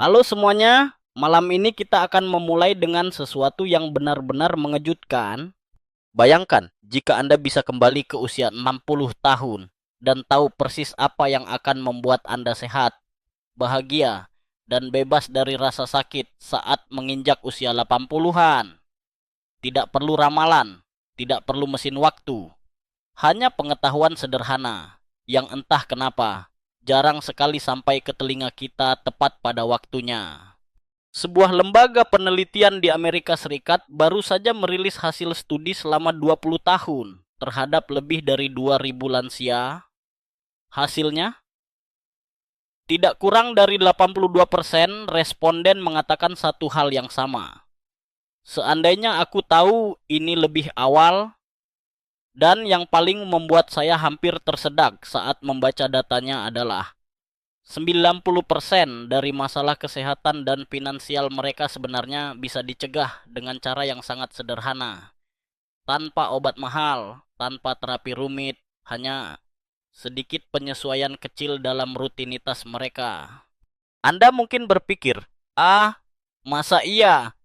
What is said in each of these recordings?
Halo semuanya, malam ini kita akan memulai dengan sesuatu yang benar-benar mengejutkan. Bayangkan jika Anda bisa kembali ke usia 60 tahun dan tahu persis apa yang akan membuat Anda sehat, bahagia, dan bebas dari rasa sakit saat menginjak usia 80-an. Tidak perlu ramalan, tidak perlu mesin waktu, hanya pengetahuan sederhana yang entah kenapa jarang sekali sampai ke telinga kita tepat pada waktunya. Sebuah lembaga penelitian di Amerika Serikat baru saja merilis hasil studi selama 20 tahun terhadap lebih dari 2.000 lansia. Hasilnya, tidak kurang dari 82% responden mengatakan satu hal yang sama. Seandainya aku tahu ini lebih awal, dan yang paling membuat saya hampir tersedak saat membaca datanya adalah 90% dari masalah kesehatan dan finansial mereka sebenarnya bisa dicegah dengan cara yang sangat sederhana. Tanpa obat mahal, tanpa terapi rumit, hanya sedikit penyesuaian kecil dalam rutinitas mereka. Anda mungkin berpikir, masa iya?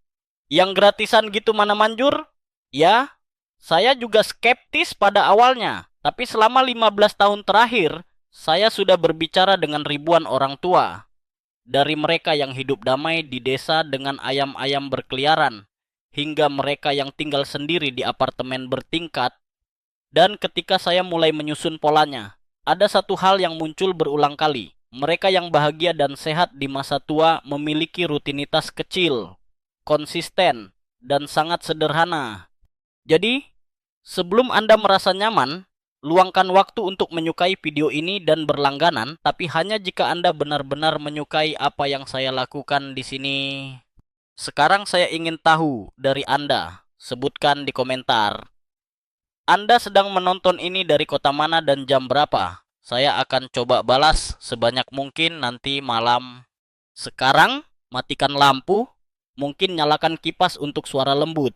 Yang gratisan gitu mana manjur? Ya, saya juga skeptis pada awalnya, tapi selama 15 tahun terakhir, saya sudah berbicara dengan ribuan orang tua. Dari mereka yang hidup damai di desa dengan ayam-ayam berkeliaran, hingga mereka yang tinggal sendiri di apartemen bertingkat. Dan ketika saya mulai menyusun polanya, ada satu hal yang muncul berulang kali. Mereka yang bahagia dan sehat di masa tua memiliki rutinitas kecil, konsisten, dan sangat sederhana. Jadi, sebelum Anda merasa nyaman, luangkan waktu untuk menyukai video ini dan berlangganan, tapi hanya jika Anda benar-benar menyukai apa yang saya lakukan di sini. Sekarang saya ingin tahu dari Anda. Sebutkan di komentar. Anda sedang menonton ini dari kota mana dan jam berapa? Saya akan coba balas sebanyak mungkin nanti malam. Sekarang, matikan lampu, mungkin nyalakan kipas untuk suara lembut.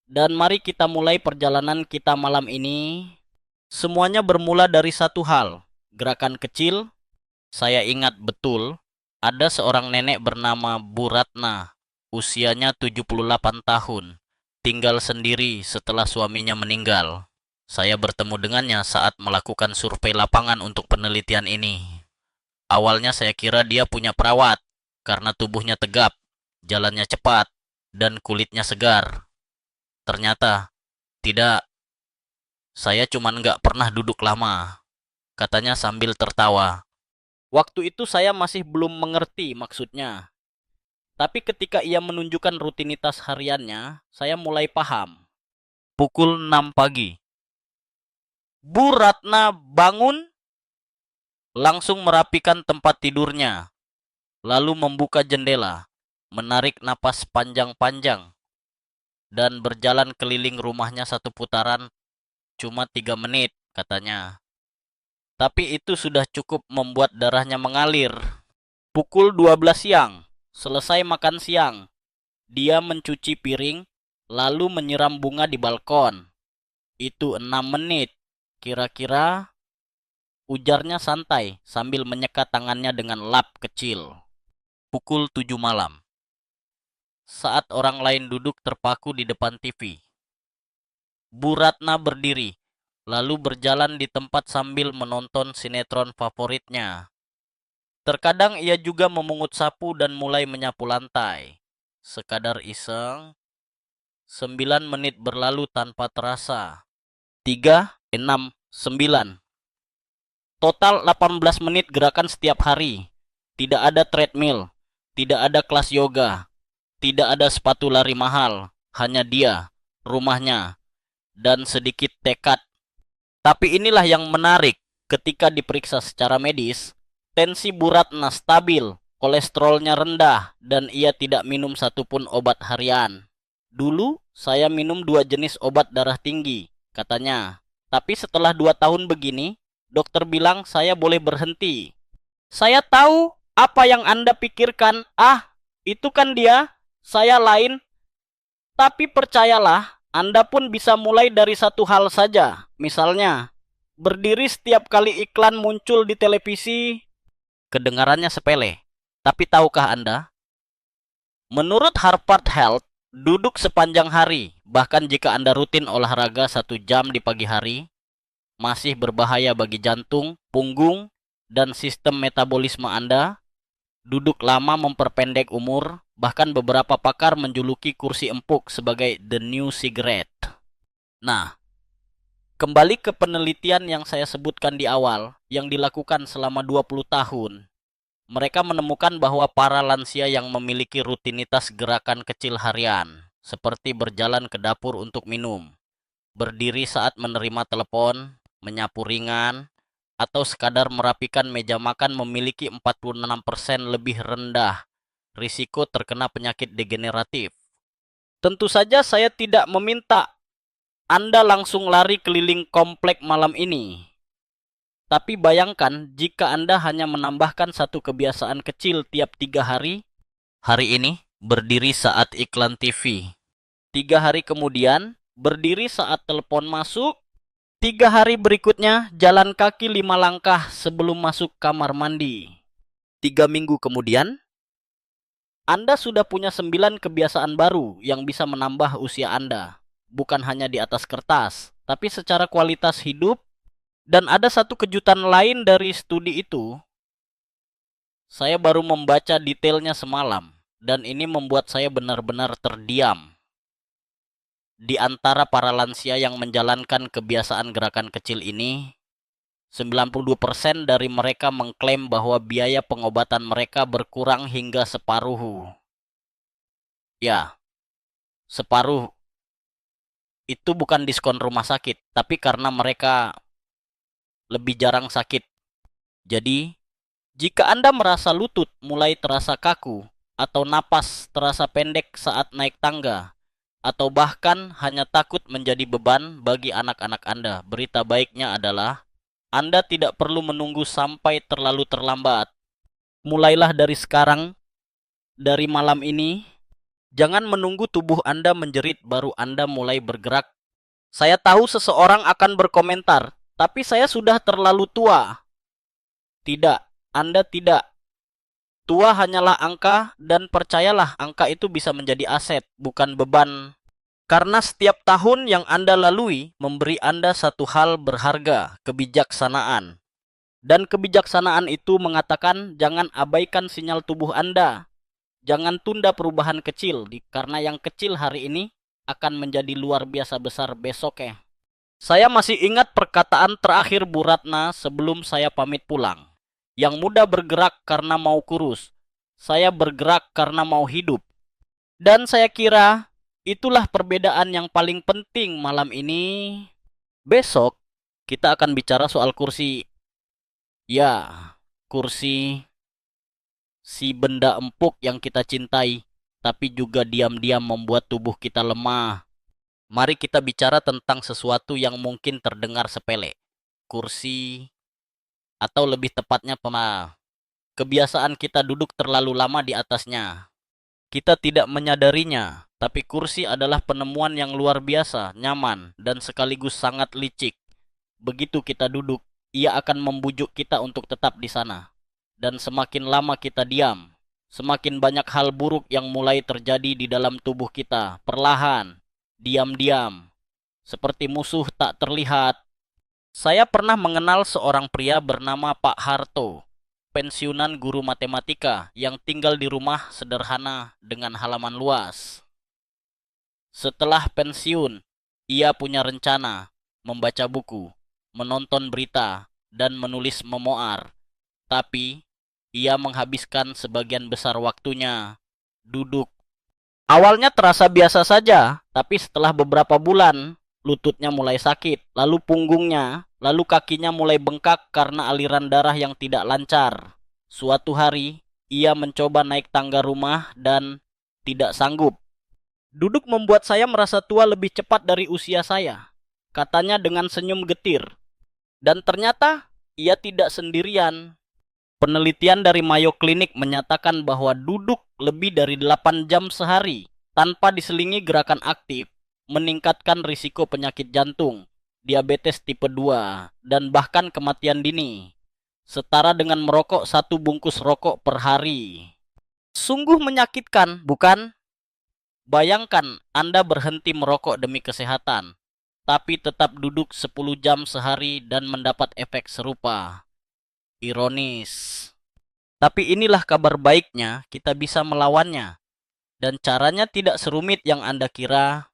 Dan mari kita mulai perjalanan kita malam ini. Semuanya bermula dari satu hal, gerakan kecil. Saya ingat betul, ada seorang nenek bernama Bu Ratna, usianya 78 tahun, tinggal sendiri setelah suaminya meninggal. Saya bertemu dengannya saat melakukan survei lapangan untuk penelitian ini. Awalnya saya kira dia punya perawat, karena tubuhnya tegap, jalannya cepat, dan kulitnya segar. Ternyata, tidak. Saya cuma nggak pernah duduk lama, katanya sambil tertawa. Waktu itu saya masih belum mengerti maksudnya. Tapi ketika ia menunjukkan rutinitas hariannya, saya mulai paham. Pukul 6 pagi. Bu Ratna bangun, langsung merapikan tempat tidurnya, lalu membuka jendela, menarik napas panjang-panjang, dan berjalan keliling rumahnya satu putaran. Cuma 3 menit, katanya. Tapi itu sudah cukup membuat darahnya mengalir. Pukul 12 siang, selesai makan siang. Dia mencuci piring, lalu menyiram bunga di balkon. Itu 6 menit. Kira-kira, ujarnya santai sambil menyekat tangannya dengan lap kecil. Pukul 7 malam. Saat orang lain duduk terpaku di depan TV. Bu Ratna berdiri, lalu berjalan di tempat sambil menonton sinetron favoritnya. Terkadang ia juga memungut sapu dan mulai menyapu lantai. Sekadar iseng. 9 menit berlalu tanpa terasa. 3, 6, 9. Total 18 menit gerakan setiap hari. Tidak ada treadmill, tidak ada kelas yoga, tidak ada sepatu lari mahal. Hanya dia, rumahnya, dan sedikit tekad. Tapi inilah yang menarik. Ketika diperiksa secara medis, tensi Bu Ratna stabil, kolesterolnya rendah, dan ia tidak minum satupun obat harian. Dulu, saya minum 2 jenis obat darah tinggi, katanya. Tapi setelah 2 tahun begini, dokter bilang saya boleh berhenti. Saya tahu apa yang Anda pikirkan. Itu kan dia, saya lain. Tapi percayalah, Anda pun bisa mulai dari satu hal saja. Misalnya, berdiri setiap kali iklan muncul di televisi. Kedengarannya sepele. Tapi tahukah Anda, Menurut Harvard Health, duduk sepanjang hari, bahkan jika Anda rutin olahraga 1 jam di pagi hari, masih berbahaya bagi jantung, punggung, dan sistem metabolisme Anda. Duduk lama memperpendek umur, bahkan beberapa pakar menjuluki kursi empuk sebagai the new cigarette. Nah, kembali ke penelitian yang saya sebutkan di awal, yang dilakukan selama 20 tahun. Mereka menemukan bahwa para lansia yang memiliki rutinitas gerakan kecil harian, seperti berjalan ke dapur untuk minum, berdiri saat menerima telepon, menyapu ringan, atau sekadar merapikan meja makan memiliki 46% lebih rendah risiko terkena penyakit degeneratif. Tentu saja saya tidak meminta Anda langsung lari keliling komplek malam ini. Tapi bayangkan jika Anda hanya menambahkan satu kebiasaan kecil tiap 3 hari. Hari ini, berdiri saat iklan TV. 3 hari kemudian, berdiri saat telepon masuk. 3 hari berikutnya, jalan kaki 5 langkah sebelum masuk kamar mandi. 3 minggu kemudian, Anda sudah punya 9 kebiasaan baru yang bisa menambah usia Anda. Bukan hanya di atas kertas, tapi secara kualitas hidup. Dan ada satu kejutan lain dari studi itu. Saya baru membaca detailnya semalam, dan ini membuat saya benar-benar terdiam. Di antara para lansia yang menjalankan kebiasaan gerakan kecil ini, 92% dari mereka mengklaim bahwa biaya pengobatan mereka berkurang hingga separuh. Ya, separuh. Itu bukan diskon rumah sakit, tapi karena mereka lebih jarang sakit. Jadi, jika Anda merasa lutut mulai terasa kaku, atau napas terasa pendek saat naik tangga, atau bahkan hanya takut menjadi beban bagi anak-anak Anda, berita baiknya adalah Anda tidak perlu menunggu sampai terlalu terlambat. Mulailah dari sekarang, dari malam ini. Jangan menunggu tubuh Anda menjerit baru Anda mulai bergerak. Saya tahu seseorang akan berkomentar, tapi saya sudah terlalu tua. Tidak, Anda tidak. Tua hanyalah angka, dan percayalah angka itu bisa menjadi aset, bukan beban. Karena setiap tahun yang Anda lalui memberi Anda satu hal berharga, kebijaksanaan. Dan kebijaksanaan itu mengatakan jangan abaikan sinyal tubuh Anda. Jangan tunda perubahan kecil, karena yang kecil hari ini akan menjadi luar biasa besar besoknya. Saya masih ingat perkataan terakhir Bu Ratna sebelum saya pamit pulang. Yang muda bergerak karena mau kurus. Saya bergerak karena mau hidup. Dan saya kira itulah perbedaan yang paling penting malam ini. Besok kita akan bicara soal kursi. Ya, kursi si benda empuk yang kita cintai, tapi juga diam-diam membuat tubuh kita lemah. Mari kita bicara tentang sesuatu yang mungkin terdengar sepele. Kursi, atau lebih tepatnya kebiasaan kita duduk terlalu lama di atasnya. Kita tidak menyadarinya, tapi kursi adalah penemuan yang luar biasa, nyaman, dan sekaligus sangat licik. Begitu kita duduk, ia akan membujuk kita untuk tetap di sana. Dan semakin lama kita diam, semakin banyak hal buruk yang mulai terjadi di dalam tubuh kita, perlahan, diam-diam, seperti musuh tak terlihat. Saya pernah mengenal seorang pria bernama Pak Harto, pensiunan guru matematika yang tinggal di rumah sederhana dengan halaman luas. Setelah pensiun, ia punya rencana membaca buku, menonton berita, dan menulis memoar. Tapi, ia menghabiskan sebagian besar waktunya duduk. Awalnya terasa biasa saja, tapi setelah beberapa bulan, lututnya mulai sakit, lalu punggungnya, lalu kakinya mulai bengkak karena aliran darah yang tidak lancar. Suatu hari, ia mencoba naik tangga rumah dan tidak sanggup. Duduk membuat saya merasa tua lebih cepat dari usia saya, katanya dengan senyum getir. Dan ternyata, ia tidak sendirian. Penelitian dari Mayo Clinic menyatakan bahwa duduk lebih dari 8 jam sehari tanpa diselingi gerakan aktif meningkatkan risiko penyakit jantung, diabetes tipe 2, dan bahkan kematian dini, setara dengan merokok 1 bungkus rokok per hari. Sungguh menyakitkan, bukan? Bayangkan Anda berhenti merokok demi kesehatan, tapi tetap duduk 10 jam sehari dan mendapat efek serupa. Ironis. Tapi inilah kabar baiknya, kita bisa melawannya. Dan caranya tidak serumit yang Anda kira.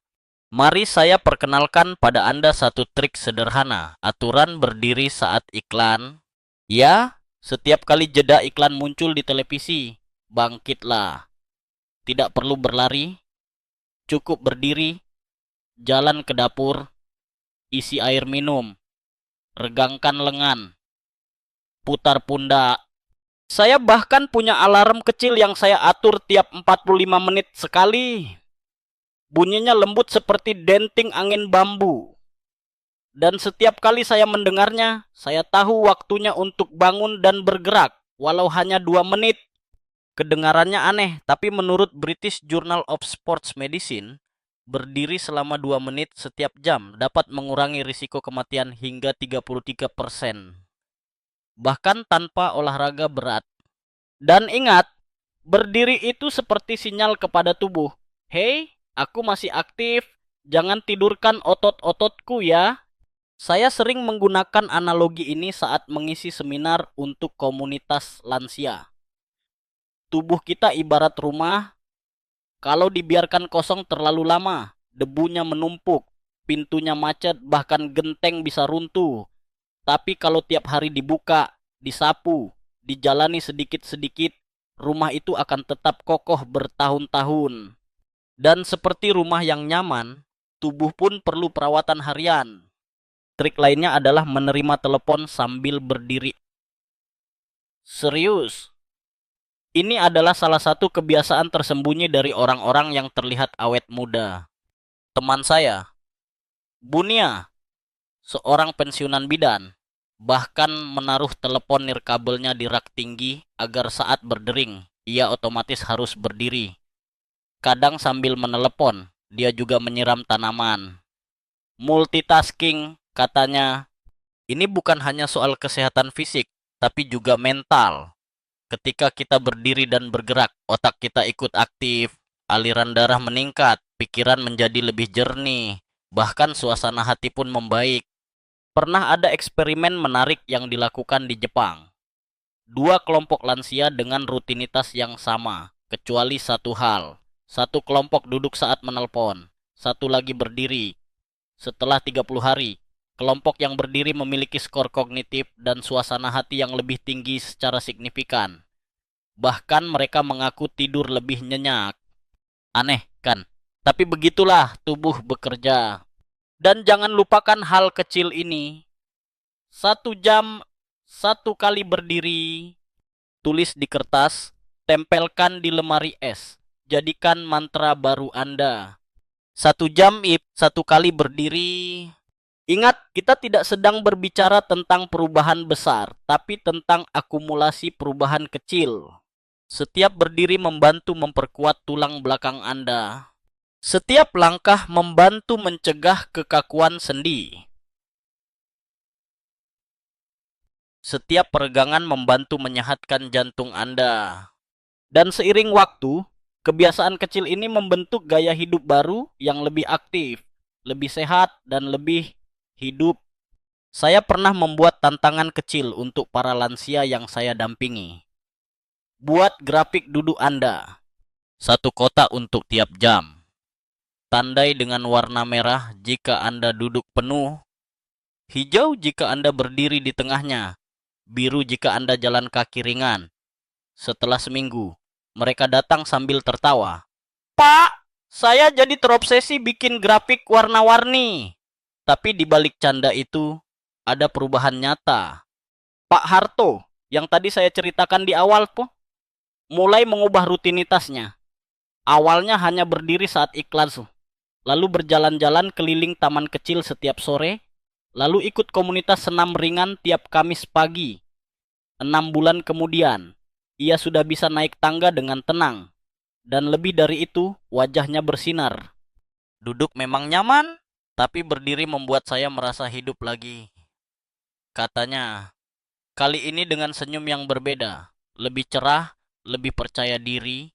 Mari saya perkenalkan pada Anda satu trik sederhana. Aturan berdiri saat iklan. Ya, setiap kali jeda iklan muncul di televisi, bangkitlah. Tidak perlu berlari, cukup berdiri, jalan ke dapur, isi air minum, regangkan lengan, putar pundak. Saya bahkan punya alarm kecil yang saya atur tiap 45 menit sekali. Bunyinya lembut seperti denting angin bambu. Dan setiap kali saya mendengarnya, saya tahu waktunya untuk bangun dan bergerak, walau hanya 2 menit. Kedengarannya aneh, tapi menurut British Journal of Sports Medicine, berdiri selama 2 menit setiap jam dapat mengurangi risiko kematian hingga 33%. Bahkan tanpa olahraga berat. Dan ingat, berdiri itu seperti sinyal kepada tubuh. Hei, aku masih aktif, jangan tidurkan otot-ototku ya. Saya sering menggunakan analogi ini saat mengisi seminar untuk komunitas lansia. Tubuh kita ibarat rumah, kalau dibiarkan kosong terlalu lama, debunya menumpuk, pintunya macet, bahkan genteng bisa runtuh. Tapi kalau tiap hari dibuka, disapu, dijalani sedikit-sedikit, rumah itu akan tetap kokoh bertahun-tahun. Dan seperti rumah yang nyaman, tubuh pun perlu perawatan harian. Trik lainnya adalah menerima telepon sambil berdiri. Serius, ini adalah salah satu kebiasaan tersembunyi dari orang-orang yang terlihat awet muda. Teman saya, Bunia, seorang pensiunan bidan, bahkan menaruh telepon nirkabelnya di rak tinggi agar saat berdering, ia otomatis harus berdiri. Kadang sambil menelepon, dia juga menyiram tanaman. Multitasking, katanya, ini bukan hanya soal kesehatan fisik, tapi juga mental. Ketika kita berdiri dan bergerak, otak kita ikut aktif, aliran darah meningkat, pikiran menjadi lebih jernih, bahkan suasana hati pun membaik. Pernah ada eksperimen menarik yang dilakukan di Jepang. Dua kelompok lansia dengan rutinitas yang sama, kecuali satu hal. Satu kelompok duduk saat menelpon, satu lagi berdiri. Setelah 30 hari, kelompok yang berdiri memiliki skor kognitif dan suasana hati yang lebih tinggi secara signifikan. Bahkan mereka mengaku tidur lebih nyenyak. Aneh kan? Tapi begitulah tubuh bekerja. Dan jangan lupakan hal kecil ini. 1 jam, 1 kali berdiri. Tulis di kertas, tempelkan di lemari es. Jadikan mantra baru Anda. 1 jam, 1 kali berdiri. Ingat, kita tidak sedang berbicara tentang perubahan besar, tapi tentang akumulasi perubahan kecil. Setiap berdiri membantu memperkuat tulang belakang Anda. Setiap langkah membantu mencegah kekakuan sendi. Setiap peregangan membantu menyehatkan jantung Anda. Dan seiring waktu, kebiasaan kecil ini membentuk gaya hidup baru yang lebih aktif, lebih sehat, dan lebih hidup. Saya pernah membuat tantangan kecil untuk para lansia yang saya dampingi. Buat grafik duduk Anda. Satu kotak untuk tiap jam. Tandai dengan warna merah jika Anda duduk penuh, hijau jika Anda berdiri di tengahnya, biru jika Anda jalan kaki ringan. Setelah seminggu, mereka datang sambil tertawa. Pak, saya jadi terobsesi bikin grafik warna-warni. Tapi di balik canda itu, ada perubahan nyata. Pak Harto, yang tadi saya ceritakan di awal po, mulai mengubah rutinitasnya. Awalnya hanya berdiri saat iklan, lalu berjalan-jalan keliling taman kecil setiap sore, lalu ikut komunitas senam ringan tiap Kamis pagi. 6 bulan kemudian, ia sudah bisa naik tangga dengan tenang. Dan lebih dari itu, wajahnya bersinar. Duduk memang nyaman, tapi berdiri membuat saya merasa hidup lagi. Katanya, kali ini dengan senyum yang berbeda, lebih cerah, lebih percaya diri.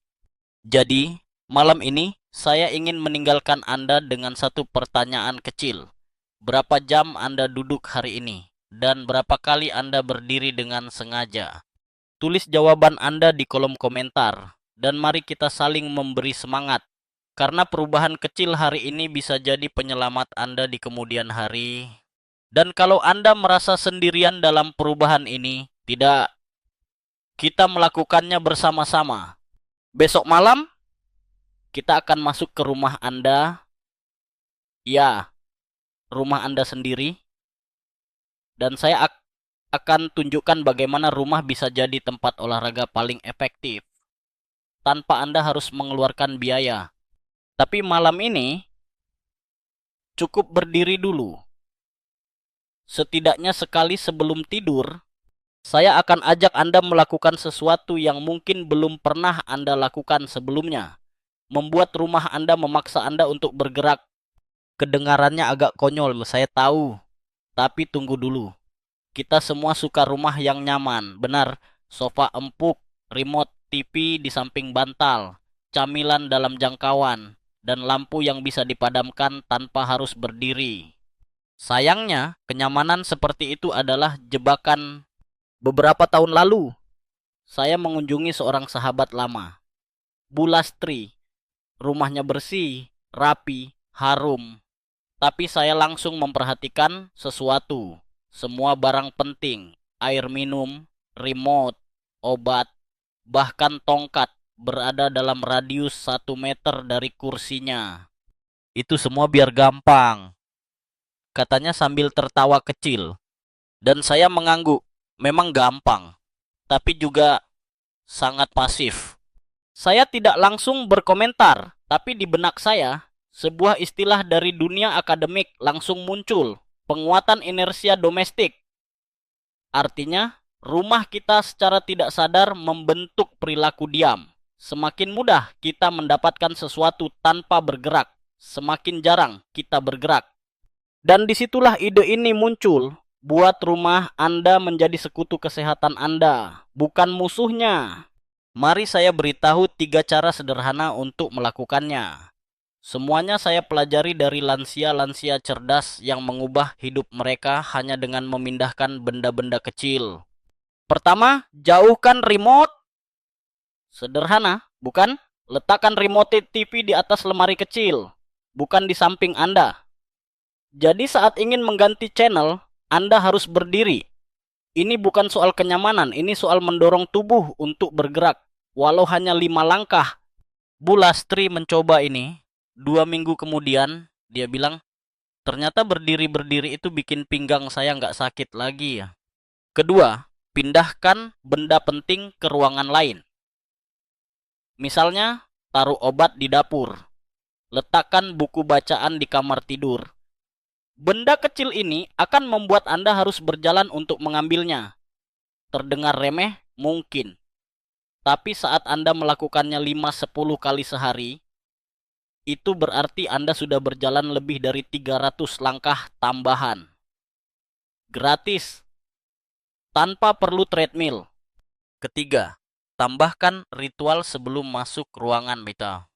Jadi, malam ini saya ingin meninggalkan Anda dengan satu pertanyaan kecil. Berapa jam Anda duduk hari ini? Dan berapa kali Anda berdiri dengan sengaja? Tulis jawaban Anda di kolom komentar. Dan mari kita saling memberi semangat. Karena perubahan kecil hari ini bisa jadi penyelamat Anda di kemudian hari. Dan kalau Anda merasa sendirian dalam perubahan ini, tidak, kita melakukannya bersama-sama. Besok malam, kita akan masuk ke rumah Anda. Ya, rumah Anda sendiri. Dan saya akan tunjukkan bagaimana rumah bisa jadi tempat olahraga paling efektif tanpa Anda harus mengeluarkan biaya. Tapi malam ini cukup berdiri dulu. Setidaknya sekali sebelum tidur, saya akan ajak Anda melakukan sesuatu yang mungkin belum pernah Anda lakukan sebelumnya. Membuat rumah Anda memaksa Anda untuk bergerak. Kedengarannya agak konyol, saya tahu. Tapi tunggu dulu. Kita semua suka rumah yang nyaman, benar. Sofa empuk, remote TV di samping bantal, camilan dalam jangkauan, dan lampu yang bisa dipadamkan tanpa harus berdiri. Sayangnya, kenyamanan seperti itu adalah jebakan. Beberapa tahun lalu, saya mengunjungi seorang sahabat lama, Bu Lastri. Rumahnya bersih, rapi, harum. Tapi saya langsung memperhatikan sesuatu. Semua barang penting, air minum, remote, obat, bahkan tongkat berada dalam radius 1 meter dari kursinya. Itu semua biar gampang, katanya sambil tertawa kecil. Dan saya mengangguk, memang gampang, tapi juga sangat pasif. Saya tidak langsung berkomentar, tapi di benak saya, sebuah istilah dari dunia akademik langsung muncul. Penguatan inersia domestik. Artinya, rumah kita secara tidak sadar membentuk perilaku diam. Semakin mudah kita mendapatkan sesuatu tanpa bergerak, semakin jarang kita bergerak. Dan disitulah ide ini muncul. Buat rumah Anda menjadi sekutu kesehatan Anda, bukan musuhnya. Mari saya beritahu 3 cara sederhana untuk melakukannya. Semuanya saya pelajari dari lansia-lansia cerdas yang mengubah hidup mereka hanya dengan memindahkan benda-benda kecil. Pertama, jauhkan remote. Sederhana, bukan? Letakkan remote TV di atas lemari kecil, bukan di samping Anda. Jadi saat ingin mengganti channel, Anda harus berdiri. Ini bukan soal kenyamanan, ini soal mendorong tubuh untuk bergerak, walau hanya 5 langkah. Bu Lastri mencoba ini. 2 minggu kemudian, dia bilang, ternyata berdiri-berdiri itu bikin pinggang saya nggak sakit lagi ya. Kedua, pindahkan benda penting ke ruangan lain. Misalnya, taruh obat di dapur. Letakkan buku bacaan di kamar tidur. Benda kecil ini akan membuat Anda harus berjalan untuk mengambilnya. Terdengar remeh? Mungkin. Tapi saat Anda melakukannya 5-10 kali sehari, itu berarti Anda sudah berjalan lebih dari 300 langkah tambahan. Gratis. Tanpa perlu treadmill. Ketiga, tambahkan ritual sebelum masuk ruangan kita.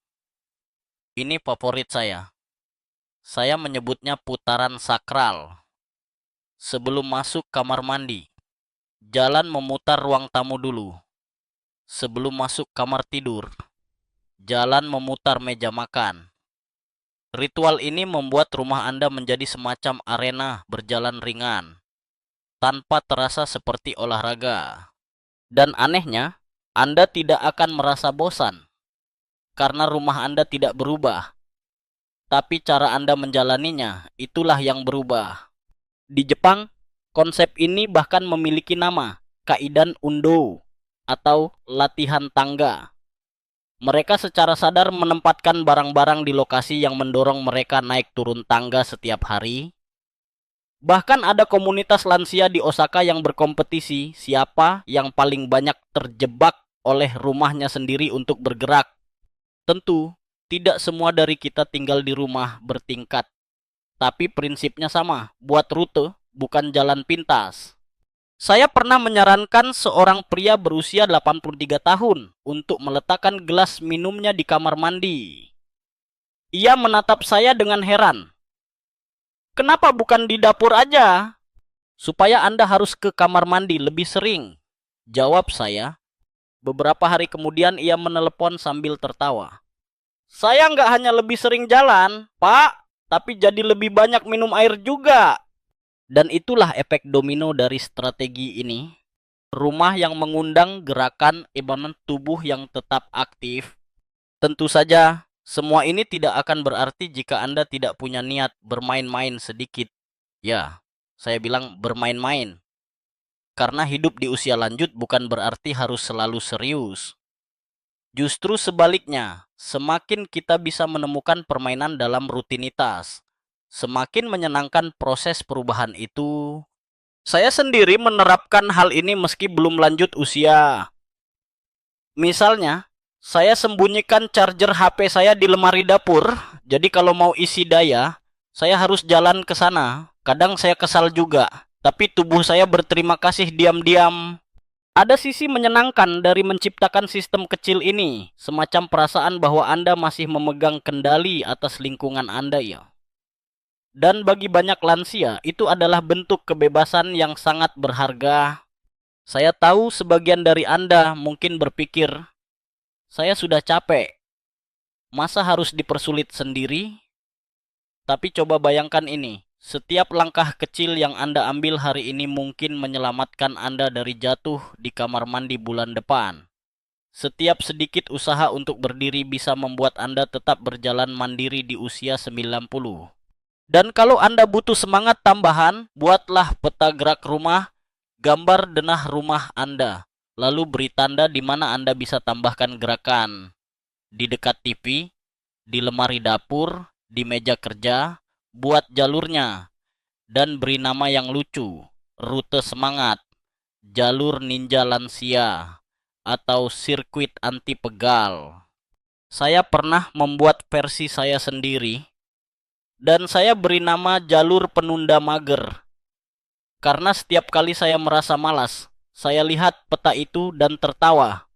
Ini favorit saya. Saya menyebutnya putaran sakral. Sebelum masuk kamar mandi, jalan memutar ruang tamu dulu. Sebelum masuk kamar tidur, jalan memutar meja makan. Ritual ini membuat rumah Anda menjadi semacam arena berjalan ringan, tanpa terasa seperti olahraga. Dan anehnya, Anda tidak akan merasa bosan, karena rumah Anda tidak berubah. Tapi cara Anda menjalaninya, itulah yang berubah. Di Jepang, konsep ini bahkan memiliki nama, Kaidan Undo, atau latihan tangga. Mereka secara sadar menempatkan barang-barang di lokasi yang mendorong mereka naik turun tangga setiap hari. Bahkan ada komunitas lansia di Osaka yang berkompetisi siapa yang paling banyak terjebak oleh rumahnya sendiri untuk bergerak. Tentu, tidak semua dari kita tinggal di rumah bertingkat. Tapi prinsipnya sama, buat rute, bukan jalan pintas. Saya pernah menyarankan seorang pria berusia 83 tahun untuk meletakkan gelas minumnya di kamar mandi. Ia menatap saya dengan heran. Kenapa bukan di dapur aja? Supaya Anda harus ke kamar mandi lebih sering. Jawab saya. Beberapa hari kemudian ia menelepon sambil tertawa. Saya nggak hanya lebih sering jalan, Pak, tapi jadi lebih banyak minum air juga. Dan itulah efek domino dari strategi ini. Rumah yang mengundang gerakan ibarat tubuh yang tetap aktif. Tentu saja, semua ini tidak akan berarti jika Anda tidak punya niat bermain-main sedikit. Ya, saya bilang bermain-main. Karena hidup di usia lanjut bukan berarti harus selalu serius. Justru sebaliknya, semakin kita bisa menemukan permainan dalam rutinitas, semakin menyenangkan proses perubahan itu. Saya sendiri menerapkan hal ini meski belum lanjut usia. Misalnya, saya sembunyikan charger HP saya di lemari dapur, jadi kalau mau isi daya, saya harus jalan ke sana. Kadang saya kesal juga, tapi tubuh saya berterima kasih diam-diam. Ada sisi menyenangkan dari menciptakan sistem kecil ini, semacam perasaan bahwa Anda masih memegang kendali atas lingkungan Anda ya. Dan bagi banyak lansia, itu adalah bentuk kebebasan yang sangat berharga. Saya tahu sebagian dari Anda mungkin berpikir, saya sudah capek, masa harus dipersulit sendiri? Tapi coba bayangkan ini, setiap langkah kecil yang Anda ambil hari ini mungkin menyelamatkan Anda dari jatuh di kamar mandi bulan depan. Setiap sedikit usaha untuk berdiri bisa membuat Anda tetap berjalan mandiri di usia 90. Dan kalau Anda butuh semangat tambahan, buatlah peta gerak rumah, gambar denah rumah Anda. Lalu beri tanda di mana Anda bisa tambahkan gerakan. Di dekat TV, di lemari dapur, di meja kerja, buat jalurnya. Dan beri nama yang lucu, rute semangat, jalur ninja lansia, atau sirkuit anti pegal. Saya pernah membuat versi saya sendiri, dan saya beri nama jalur penunda mager. Karena setiap kali saya merasa malas, saya lihat peta itu dan tertawa.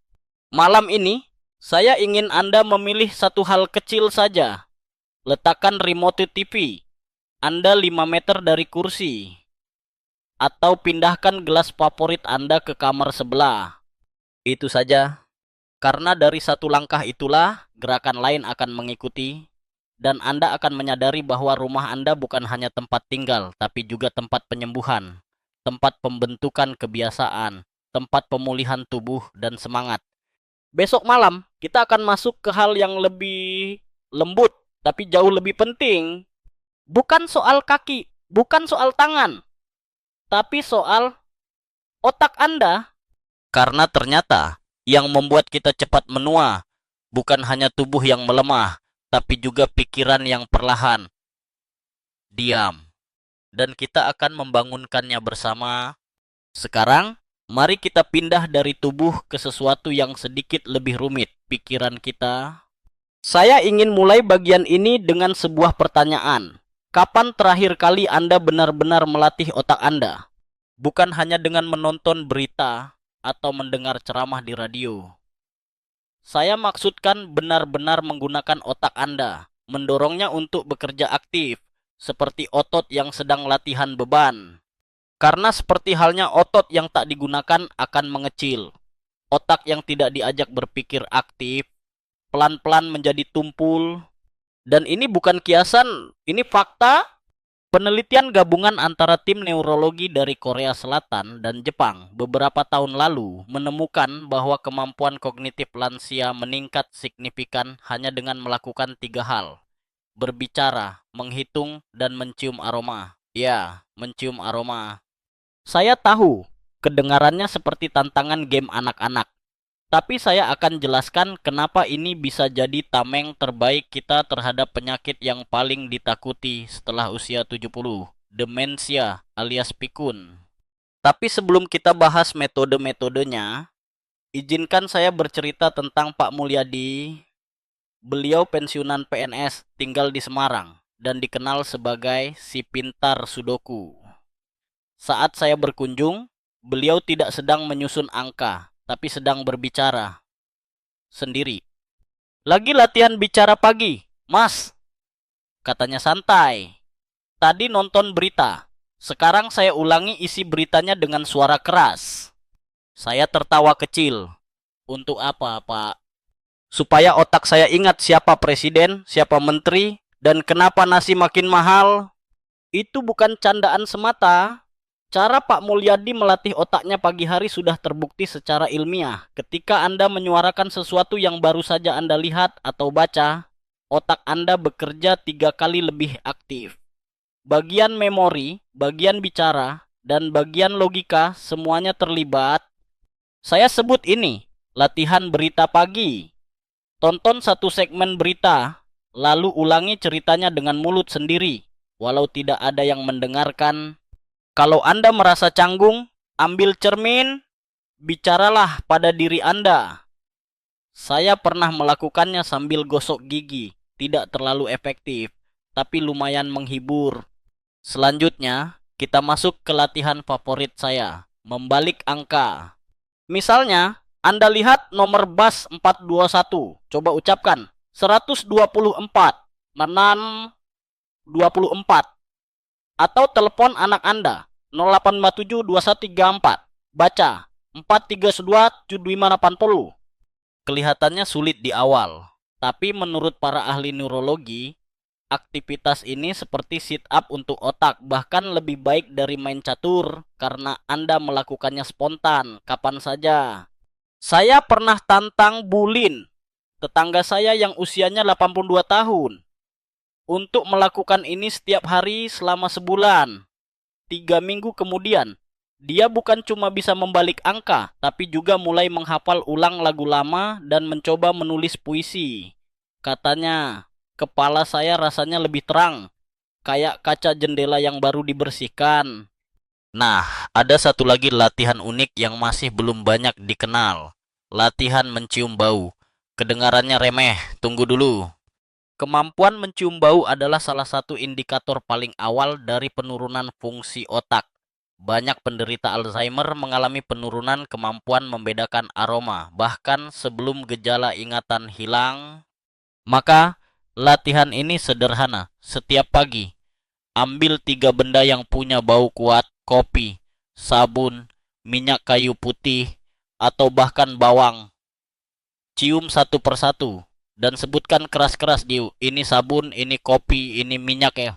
Malam ini, saya ingin Anda memilih satu hal kecil saja. Letakkan remote TV Anda 5 meter dari kursi. Atau pindahkan gelas favorit Anda ke kamar sebelah. Itu saja. Karena dari satu langkah itulah, gerakan lain akan mengikuti. Dan Anda akan menyadari bahwa rumah Anda bukan hanya tempat tinggal, tapi juga tempat penyembuhan, tempat pembentukan kebiasaan, tempat pemulihan tubuh dan semangat. Besok malam, kita akan masuk ke hal yang lebih lembut, tapi jauh lebih penting. Bukan soal kaki, bukan soal tangan, tapi soal otak Anda. Karena ternyata, yang membuat kita cepat menua, bukan hanya tubuh yang melemah, tapi juga pikiran yang perlahan diam. Dan kita akan membangunkannya bersama. Sekarang, mari kita pindah dari tubuh ke sesuatu yang sedikit lebih rumit, pikiran kita. Saya ingin mulai bagian ini dengan sebuah pertanyaan. Kapan terakhir kali Anda benar-benar melatih otak Anda? Bukan hanya dengan menonton berita atau mendengar ceramah di radio. Saya maksudkan benar-benar menggunakan otak Anda, mendorongnya untuk bekerja aktif, seperti otot yang sedang latihan beban. Karena seperti halnya otot yang tak digunakan akan mengecil. Otak yang tidak diajak berpikir aktif, pelan-pelan menjadi tumpul. Dan ini bukan kiasan, ini fakta. Penelitian gabungan antara tim neurologi dari Korea Selatan dan Jepang beberapa tahun lalu menemukan bahwa kemampuan kognitif lansia meningkat signifikan hanya dengan melakukan 3 hal. Berbicara, menghitung, dan mencium aroma. Ya, mencium aroma. Saya tahu, kedengarannya seperti tantangan game anak-anak. Tapi saya akan jelaskan kenapa ini bisa jadi tameng terbaik kita terhadap penyakit yang paling ditakuti setelah usia 70, demensia alias pikun. Tapi sebelum kita bahas metode-metodenya, izinkan saya bercerita tentang Pak Mulyadi. Beliau pensiunan PNS, tinggal di Semarang, dan dikenal sebagai si pintar Sudoku. Saat saya berkunjung, Beliau tidak sedang menyusun angka, tapi sedang berbicara sendiri. Lagi latihan bicara pagi, Mas, katanya santai. Tadi nonton berita. Sekarang saya ulangi isi beritanya dengan suara keras. Saya tertawa kecil. Untuk apa, Pak? Supaya otak saya ingat siapa presiden, siapa menteri, dan kenapa nasi makin mahal. Itu bukan candaan semata. Cara Pak Mulyadi melatih otaknya pagi hari sudah terbukti secara ilmiah. Ketika Anda menyuarakan sesuatu yang baru saja Anda lihat atau baca, otak Anda bekerja 3 kali lebih aktif. Bagian memori, bagian bicara, dan bagian logika semuanya terlibat. Saya sebut ini latihan berita pagi. Tonton satu segmen berita, lalu ulangi ceritanya dengan mulut sendiri, walau tidak ada yang mendengarkan. Kalau Anda merasa canggung, ambil cermin, bicaralah pada diri Anda. Saya pernah melakukannya sambil gosok gigi, tidak terlalu efektif, tapi lumayan menghibur. Selanjutnya, kita masuk ke latihan favorit saya, membalik angka. Misalnya, Anda lihat nomor bas 421. Coba ucapkan 124 menan 24. Atau telepon anak Anda 08572134. Baca 4327580. Kelihatannya sulit di awal, tapi menurut para ahli neurologi, aktivitas ini seperti sit up untuk otak, bahkan lebih baik dari main catur karena Anda melakukannya spontan kapan saja. Saya pernah tantang Bulin, tetangga saya yang usianya 82 tahun, untuk melakukan ini setiap hari selama sebulan. 3 minggu kemudian, dia bukan cuma bisa membalik angka, tapi juga mulai menghafal ulang lagu lama dan mencoba menulis puisi. Katanya, kepala saya rasanya lebih terang, kayak kaca jendela yang baru dibersihkan. Nah, ada satu lagi latihan unik yang masih belum banyak dikenal. Latihan mencium bau. Kedengarannya remeh, tunggu dulu. Kemampuan mencium bau adalah salah satu indikator paling awal dari penurunan fungsi otak. Banyak penderita Alzheimer mengalami penurunan kemampuan membedakan aroma, bahkan sebelum gejala ingatan hilang. Maka, latihan ini sederhana. Setiap pagi, ambil 3 benda yang punya bau kuat, kopi, sabun, minyak kayu putih, atau bahkan bawang. Cium satu persatu dan sebutkan keras-keras, ini sabun, ini kopi, ini minyak ya.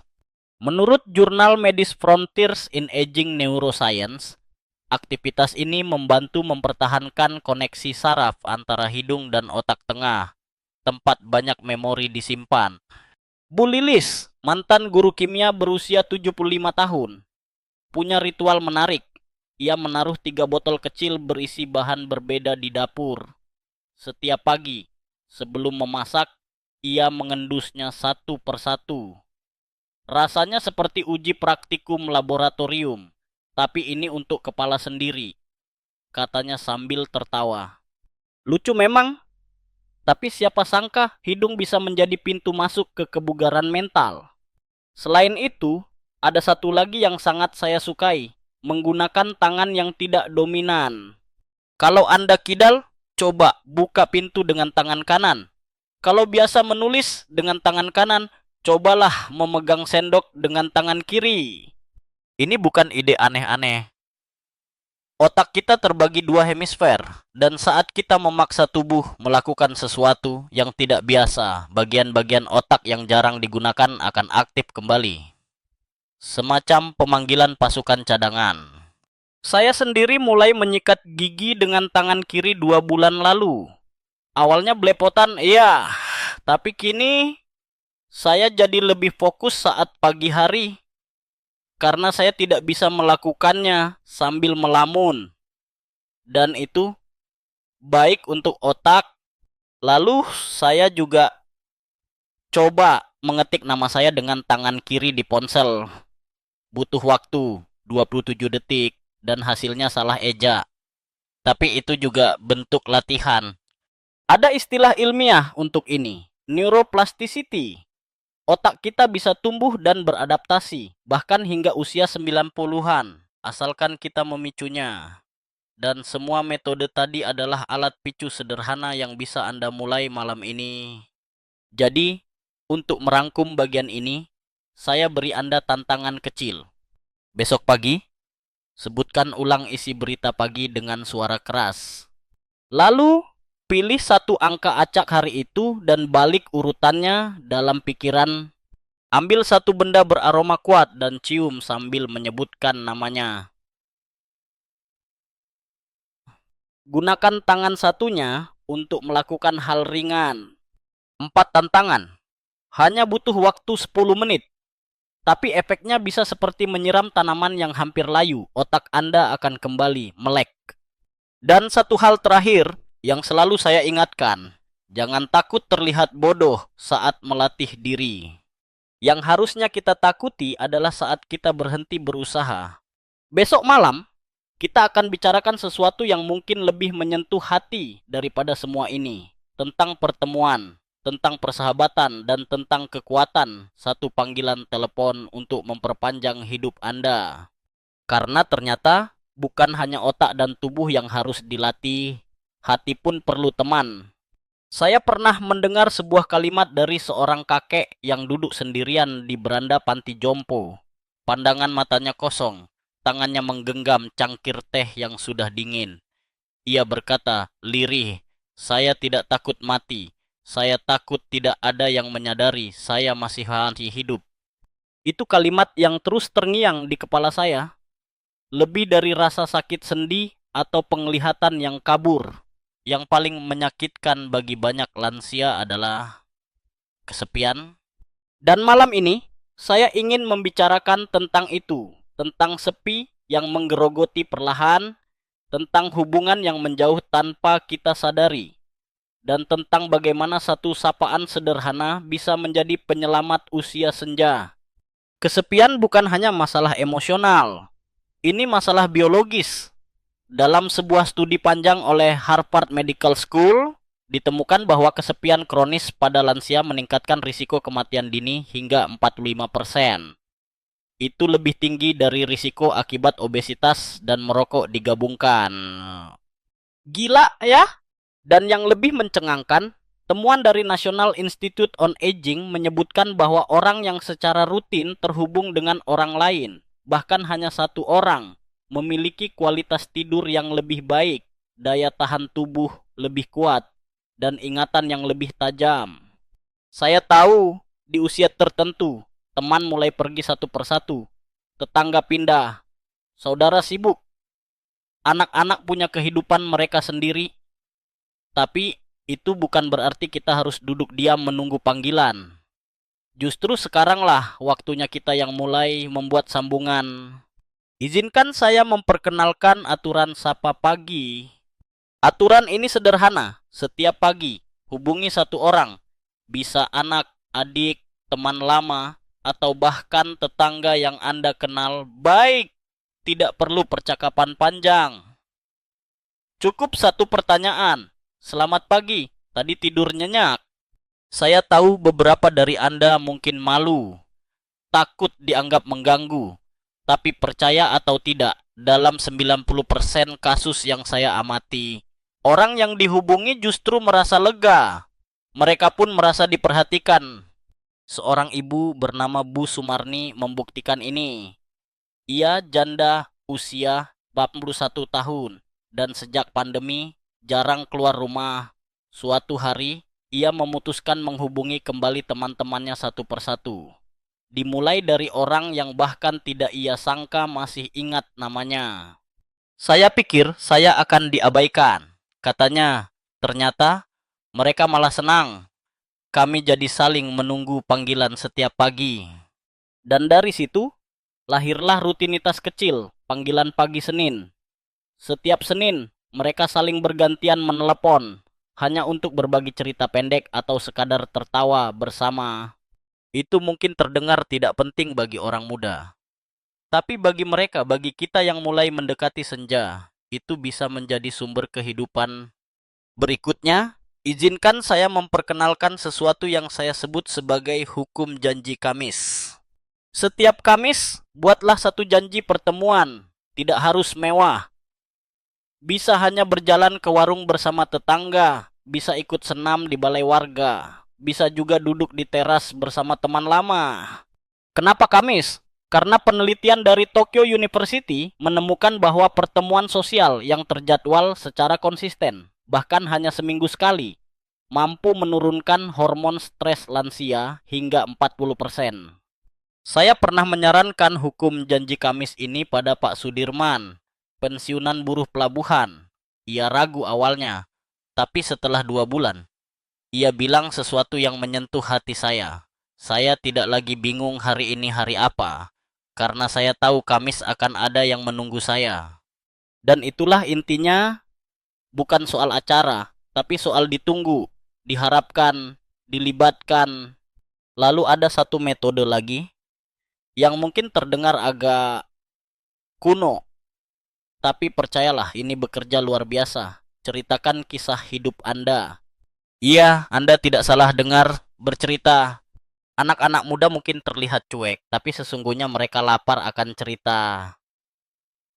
Menurut jurnal Medis Frontiers in Aging Neuroscience, aktivitas ini membantu mempertahankan koneksi saraf antara hidung dan otak tengah, tempat banyak memori disimpan. Bu Lilis, mantan guru kimia berusia 75 tahun, punya ritual menarik. Ia menaruh 3 botol kecil berisi bahan berbeda di dapur. Setiap pagi, sebelum memasak, ia mengendusnya satu persatu. Rasanya seperti uji praktikum laboratorium, tapi ini untuk kepala sendiri, katanya sambil tertawa. Lucu memang, tapi siapa sangka hidung bisa menjadi pintu masuk ke kebugaran mental. Selain itu, ada satu lagi yang sangat saya sukai, menggunakan tangan yang tidak dominan. Kalau Anda kidal, coba buka pintu dengan tangan kanan. Kalau biasa menulis dengan tangan kanan, cobalah memegang sendok dengan tangan kiri. Ini bukan ide aneh-aneh. Otak kita terbagi 2 hemisfer, dan saat kita memaksa tubuh melakukan sesuatu yang tidak biasa, bagian-bagian otak yang jarang digunakan akan aktif kembali. Semacam pemanggilan pasukan cadangan. Saya sendiri mulai menyikat gigi dengan tangan kiri 2 bulan lalu. Awalnya belepotan, iya. Tapi kini, saya jadi lebih fokus saat pagi hari. Karena saya tidak bisa melakukannya sambil melamun. Dan itu baik untuk otak. Lalu saya juga coba mengetik nama saya dengan tangan kiri di ponsel. Butuh waktu 27 detik. Dan hasilnya salah eja. Tapi itu juga bentuk latihan. Ada istilah ilmiah untuk ini, neuroplasticity. Otak kita bisa tumbuh dan beradaptasi, bahkan hingga usia 90-an. asalkan kita memicunya. Dan semua metode tadi adalah alat picu sederhana yang bisa Anda mulai malam ini. Jadi, untuk merangkum bagian ini, saya beri Anda tantangan kecil. Besok pagi, sebutkan ulang isi berita pagi dengan suara keras. Lalu, pilih satu angka acak hari itu dan balik urutannya dalam pikiran. Ambil satu benda beraroma kuat dan cium sambil menyebutkan namanya. Gunakan tangan satunya untuk melakukan hal ringan. 4 tantangan. Hanya butuh waktu 10 menit. Tapi efeknya bisa seperti menyiram tanaman yang hampir layu. Otak Anda akan kembali melek. Dan satu hal terakhir yang selalu saya ingatkan. Jangan takut terlihat bodoh saat melatih diri. Yang harusnya kita takuti adalah saat kita berhenti berusaha. Besok malam, kita akan bicarakan sesuatu yang mungkin lebih menyentuh hati daripada semua ini. Tentang pertemuan, tentang persahabatan, dan tentang kekuatan satu panggilan telepon untuk memperpanjang hidup Anda. Karena ternyata bukan hanya otak dan tubuh yang harus dilatih, hati pun perlu teman. Saya pernah mendengar sebuah kalimat dari seorang kakek yang duduk sendirian di beranda panti jompo. Pandangan matanya kosong. Tangannya menggenggam cangkir teh yang sudah dingin. Ia berkata, lirih, saya tidak takut mati. Saya takut tidak ada yang menyadari saya masih hidup. Itu kalimat yang terus terngiang di kepala saya. Lebih dari rasa sakit sendi atau penglihatan yang kabur. Yang paling menyakitkan bagi banyak lansia adalah kesepian. Dan malam ini, saya ingin membicarakan tentang itu. Tentang sepi yang menggerogoti perlahan, tentang hubungan yang menjauh tanpa kita sadari, dan tentang bagaimana satu sapaan sederhana bisa menjadi penyelamat usia senja. Kesepian bukan hanya masalah emosional, ini masalah biologis. Dalam sebuah studi panjang oleh Harvard Medical School, ditemukan bahwa kesepian kronis pada lansia meningkatkan risiko kematian dini hingga 45%. Itu lebih tinggi dari risiko akibat obesitas dan merokok digabungkan. Gila ya? Dan yang lebih mencengangkan, temuan dari National Institute on Aging menyebutkan bahwa orang yang secara rutin terhubung dengan orang lain, bahkan hanya satu orang, memiliki kualitas tidur yang lebih baik, daya tahan tubuh lebih kuat, dan ingatan yang lebih tajam. Saya tahu di usia tertentu, teman mulai pergi satu persatu. Tetangga pindah. Saudara sibuk. Anak-anak punya kehidupan mereka sendiri. Tapi itu bukan berarti kita harus duduk diam menunggu panggilan. Justru sekaranglah waktunya kita yang mulai membuat sambungan. Izinkan saya memperkenalkan aturan sapa pagi. Aturan ini sederhana. Setiap pagi, hubungi satu orang. Bisa anak, adik, teman lama, atau bahkan tetangga yang Anda kenal baik. Tidak perlu percakapan panjang. Cukup satu pertanyaan. Selamat pagi, tadi tidur nyenyak. Saya tahu beberapa dari Anda mungkin malu, takut dianggap mengganggu. Tapi percaya atau tidak, dalam 90% kasus yang saya amati, orang yang dihubungi justru merasa lega. Mereka pun merasa diperhatikan. Seorang ibu bernama Bu Sumarni membuktikan ini. Ia janda usia 41 tahun dan sejak pandemi jarang keluar rumah. Suatu hari, ia memutuskan menghubungi kembali teman-temannya satu persatu. Dimulai dari orang yang bahkan tidak ia sangka masih ingat namanya. Saya pikir saya akan diabaikan, katanya. Ternyata mereka malah senang. Kami jadi saling menunggu panggilan setiap pagi. Dan dari situ, lahirlah rutinitas kecil, panggilan pagi Senin. Setiap Senin, mereka saling bergantian menelepon, hanya untuk berbagi cerita pendek atau sekadar tertawa bersama. Itu mungkin terdengar tidak penting bagi orang muda. Tapi bagi mereka, bagi kita yang mulai mendekati senja, itu bisa menjadi sumber kehidupan. Berikutnya, izinkan saya memperkenalkan sesuatu yang saya sebut sebagai hukum janji Kamis. Setiap Kamis, buatlah satu janji pertemuan. tidak harus mewah. Bisa hanya berjalan ke warung bersama tetangga, bisa ikut senam di balai warga, bisa juga duduk di teras bersama teman lama. Kenapa Kamis? Karena penelitian dari Tokyo University menemukan bahwa pertemuan sosial yang terjadwal secara konsisten, bahkan hanya seminggu sekali, mampu menurunkan hormon stres lansia hingga 40%. Saya pernah menyarankan hukum janji Kamis ini pada Pak Sudirman, pensiunan buruh pelabuhan. Ia ragu awalnya, tapi setelah 2 bulan, ia bilang sesuatu yang menyentuh hati saya. Saya tidak lagi bingung hari ini hari apa, karena saya tahu Kamis akan ada yang menunggu saya. Dan itulah intinya, bukan soal acara, tapi soal ditunggu, diharapkan, dilibatkan. Lalu ada satu metode lagi yang mungkin terdengar agak kuno, tapi percayalah ini bekerja luar biasa. Ceritakan kisah hidup Anda. Iya, Anda tidak salah dengar bercerita. Anak-anak muda mungkin terlihat cuek, tapi sesungguhnya mereka lapar akan cerita.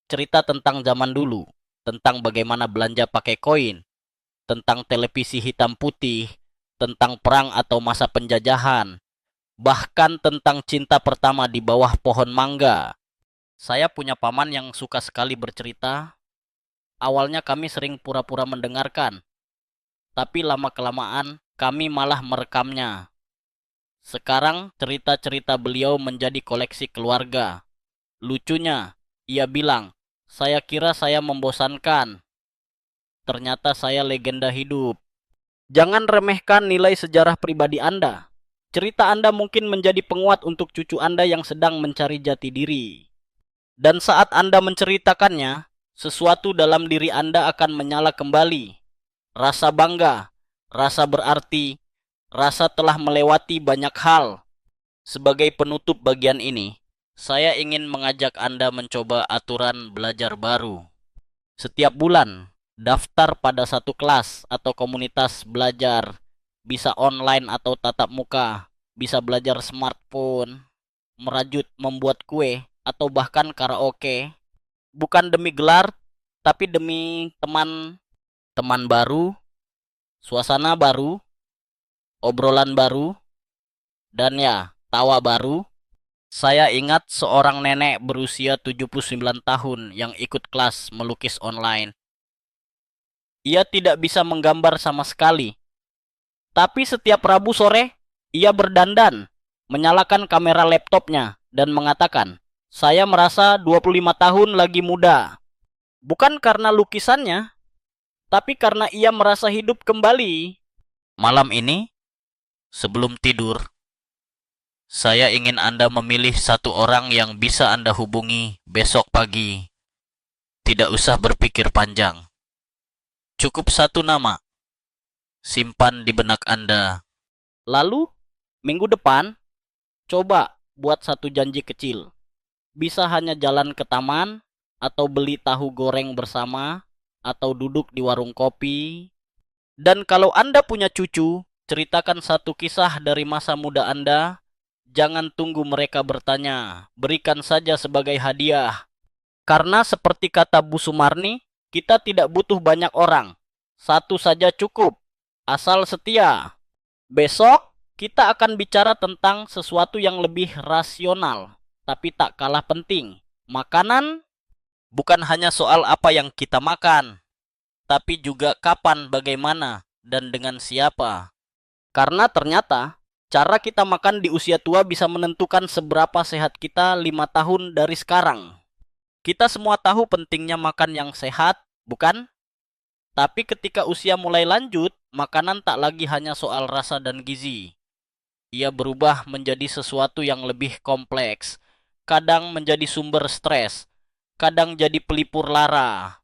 Cerita tentang zaman dulu, tentang bagaimana belanja pakai koin, tentang televisi hitam putih, tentang perang atau masa penjajahan, bahkan tentang cinta pertama di bawah pohon mangga. Saya punya paman yang suka sekali bercerita. Awalnya kami sering pura-pura mendengarkan, tapi lama-kelamaan kami malah merekamnya. Sekarang cerita-cerita beliau menjadi koleksi keluarga. Lucunya, ia bilang, saya kira saya membosankan. Ternyata saya legenda hidup. Jangan remehkan nilai sejarah pribadi Anda. Cerita Anda mungkin menjadi penguat untuk cucu Anda yang sedang mencari jati diri. Dan saat Anda menceritakannya, sesuatu dalam diri Anda akan menyala kembali. Rasa bangga, rasa berarti, rasa telah melewati banyak hal. Sebagai penutup bagian ini, saya ingin mengajak Anda mencoba aturan belajar baru. Setiap bulan, daftar pada satu kelas atau komunitas belajar. Bisa online atau tatap muka, bisa belajar smartphone, merajut, membuat kue, atau bahkan karaoke. Bukan demi gelar, tapi demi teman baru, suasana baru, obrolan baru, dan ya, tawa baru. Saya ingat seorang nenek berusia 79 tahun yang ikut kelas melukis online. Ia tidak bisa menggambar sama sekali. Tapi setiap Rabu sore, ia berdandan, menyalakan kamera laptopnya, dan mengatakan, saya merasa 25 tahun lagi muda. Bukan karena lukisannya, tapi karena ia merasa hidup kembali. Malam ini, sebelum tidur, saya ingin Anda memilih satu orang yang bisa Anda hubungi besok pagi. Tidak usah berpikir panjang. Cukup satu nama. Simpan di benak Anda. Lalu, minggu depan, coba buat satu janji kecil. Bisa hanya jalan ke taman, atau beli tahu goreng bersama, atau duduk di warung kopi. Dan kalau Anda punya cucu, ceritakan satu kisah dari masa muda Anda. Jangan tunggu mereka bertanya, berikan saja sebagai hadiah. Karena seperti kata Bu Sumarni, kita tidak butuh banyak orang. Satu saja cukup, asal setia. Besok, kita akan bicara tentang sesuatu yang lebih rasional, tapi tak kalah penting. Makanan bukan hanya soal apa yang kita makan, tapi juga kapan, bagaimana, dan dengan siapa. Karena ternyata, cara kita makan di usia tua bisa menentukan seberapa sehat kita 5 tahun dari sekarang. Kita semua tahu pentingnya makan yang sehat, bukan? Tapi ketika usia mulai lanjut, makanan tak lagi hanya soal rasa dan gizi. Ia berubah menjadi sesuatu yang lebih kompleks. Kadang menjadi sumber stres, kadang jadi pelipur lara.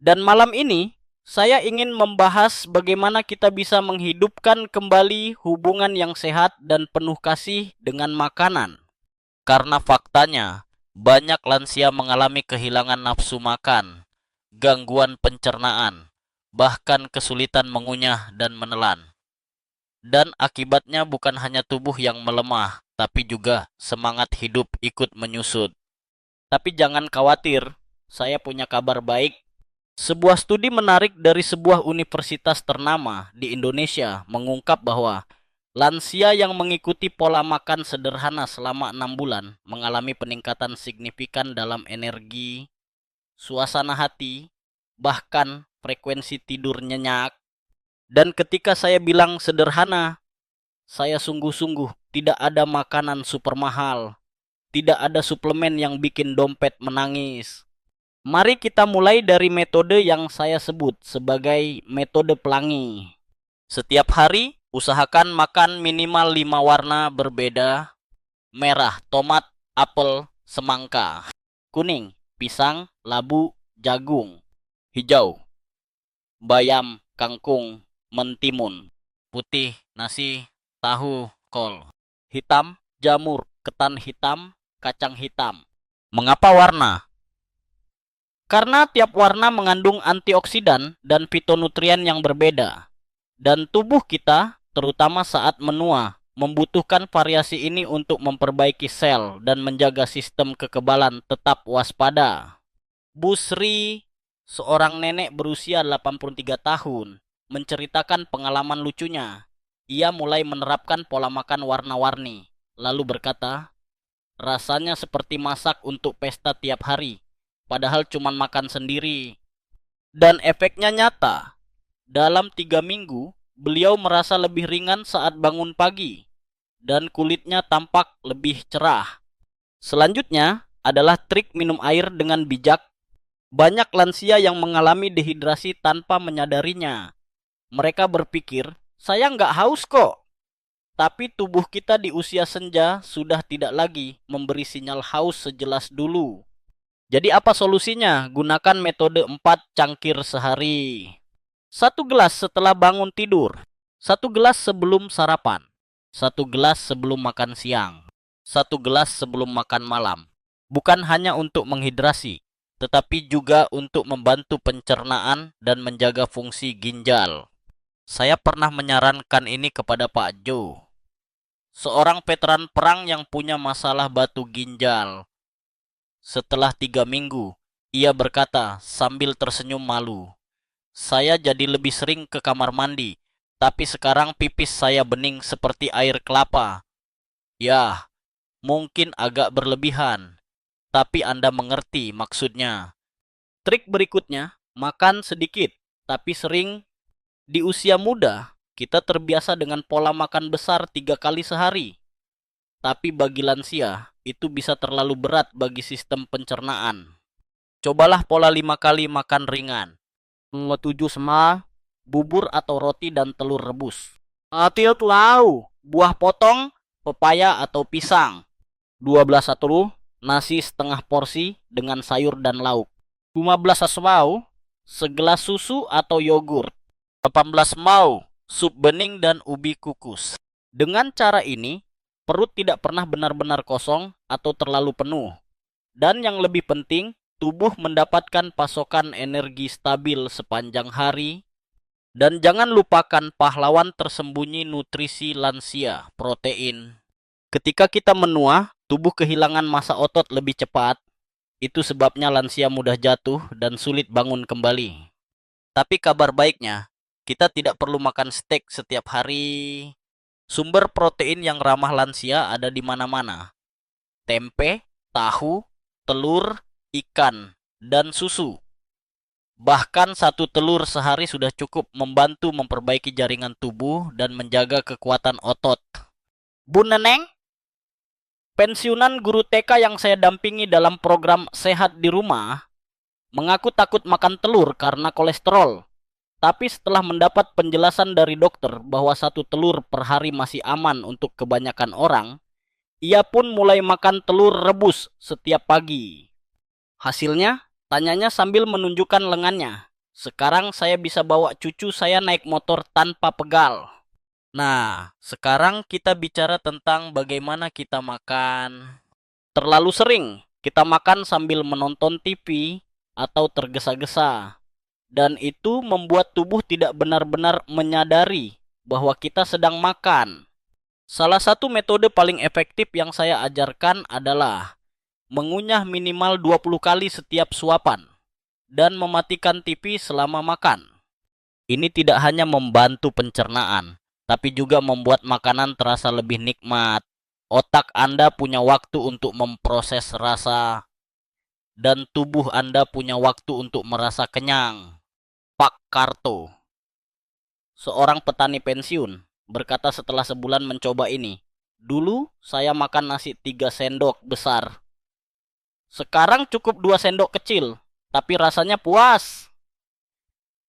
Dan malam ini, saya ingin membahas bagaimana kita bisa menghidupkan kembali hubungan yang sehat dan penuh kasih dengan makanan. Karena faktanya, banyak lansia mengalami kehilangan nafsu makan, gangguan pencernaan, bahkan kesulitan mengunyah dan menelan. Dan akibatnya bukan hanya tubuh yang melemah, tapi juga semangat hidup ikut menyusut. Tapi jangan khawatir, saya punya kabar baik. Sebuah studi menarik dari sebuah universitas ternama di Indonesia mengungkap bahwa lansia yang mengikuti pola makan sederhana selama 6 bulan mengalami peningkatan signifikan dalam energi, suasana hati, bahkan frekuensi tidur nyenyak. Dan ketika saya bilang sederhana, saya sungguh-sungguh tidak ada makanan super mahal, tidak ada suplemen yang bikin dompet menangis. Mari kita mulai dari metode yang saya sebut sebagai metode pelangi. Setiap hari, usahakan makan minimal 5 warna berbeda. Merah, tomat, apel, semangka. Kuning, pisang, labu, jagung. Hijau, bayam, kangkung, mentimun. Putih, nasi, tahu, kol. Hitam, jamur, ketan hitam, kacang hitam. Mengapa warna? Karena tiap warna mengandung antioksidan dan fitonutrien yang berbeda. Dan tubuh kita, terutama saat menua, membutuhkan variasi ini untuk memperbaiki sel dan menjaga sistem kekebalan tetap waspada. Bu Sri, seorang nenek berusia 83 tahun, menceritakan pengalaman lucunya. Ia mulai menerapkan pola makan warna-warni, lalu berkata, rasanya seperti masak untuk pesta tiap hari, padahal cuma makan sendiri. Dan efeknya nyata. Dalam 3 minggu, beliau merasa lebih ringan saat bangun pagi, dan kulitnya tampak lebih cerah. Selanjutnya adalah trik minum air dengan bijak. Banyak lansia yang mengalami dehidrasi tanpa menyadarinya. Mereka berpikir, saya nggak haus kok. Tapi tubuh kita di usia senja sudah tidak lagi memberi sinyal haus sejelas dulu. Jadi apa solusinya? Gunakan metode 4 cangkir sehari. 1 gelas setelah bangun tidur. 1 gelas sebelum sarapan. 1 gelas sebelum makan siang. 1 gelas sebelum makan malam. Bukan hanya untuk menghidrasi, tetapi juga untuk membantu pencernaan dan menjaga fungsi ginjal. Saya pernah menyarankan ini kepada Pak Jo, seorang veteran perang yang punya masalah batu ginjal. Setelah 3 minggu, ia berkata sambil tersenyum malu, saya jadi lebih sering ke kamar mandi, tapi sekarang pipis saya bening seperti air kelapa. Ya, mungkin agak berlebihan, tapi Anda mengerti maksudnya. Trik berikutnya, makan sedikit, tapi sering. Di usia muda, kita terbiasa dengan pola makan besar 3 kali sehari. Tapi bagi lansia, itu bisa terlalu berat bagi sistem pencernaan. Cobalah pola 5 kali makan ringan. 7 sema, bubur atau roti dan telur rebus. Atil tulau, buah potong, pepaya atau pisang. 12 satu, nasi setengah porsi dengan sayur dan lauk. 15 aswau, segelas susu atau yogurt. 18 mau, sup bening dan ubi kukus. Dengan cara ini, perut tidak pernah benar-benar kosong atau terlalu penuh. Dan yang lebih penting, tubuh mendapatkan pasokan energi stabil sepanjang hari. Dan jangan lupakan pahlawan tersembunyi nutrisi lansia, protein. Ketika kita menua, tubuh kehilangan massa otot lebih cepat. Itu sebabnya lansia mudah jatuh dan sulit bangun kembali. Tapi kabar baiknya, kita tidak perlu makan steak setiap hari. Sumber protein yang ramah lansia ada di mana-mana. Tempe, tahu, telur, ikan, dan susu. Bahkan 1 telur sehari sudah cukup membantu memperbaiki jaringan tubuh dan menjaga kekuatan otot. Bu Neneng, pensiunan guru TK yang saya dampingi dalam program Sehat di Rumah, mengaku takut makan telur karena kolesterol. Tapi setelah mendapat penjelasan dari dokter bahwa 1 telur per hari masih aman untuk kebanyakan orang, ia pun mulai makan telur rebus setiap pagi. Hasilnya, tanyanya sambil menunjukkan lengannya. Sekarang saya bisa bawa cucu saya naik motor tanpa pegal. Nah, sekarang kita bicara tentang bagaimana kita makan. Terlalu sering kita makan sambil menonton TV atau tergesa-gesa. Dan itu membuat tubuh tidak benar-benar menyadari bahwa kita sedang makan. Salah satu metode paling efektif yang saya ajarkan adalah mengunyah minimal 20 kali setiap suapan, dan mematikan TV selama makan. Ini tidak hanya membantu pencernaan, tapi juga membuat makanan terasa lebih nikmat. Otak Anda punya waktu untuk memproses rasa, dan tubuh Anda punya waktu untuk merasa kenyang. Pak Karto, seorang petani pensiun, berkata setelah sebulan mencoba ini, "Dulu saya makan nasi 3 sendok besar. Sekarang cukup 2 sendok kecil, tapi rasanya puas."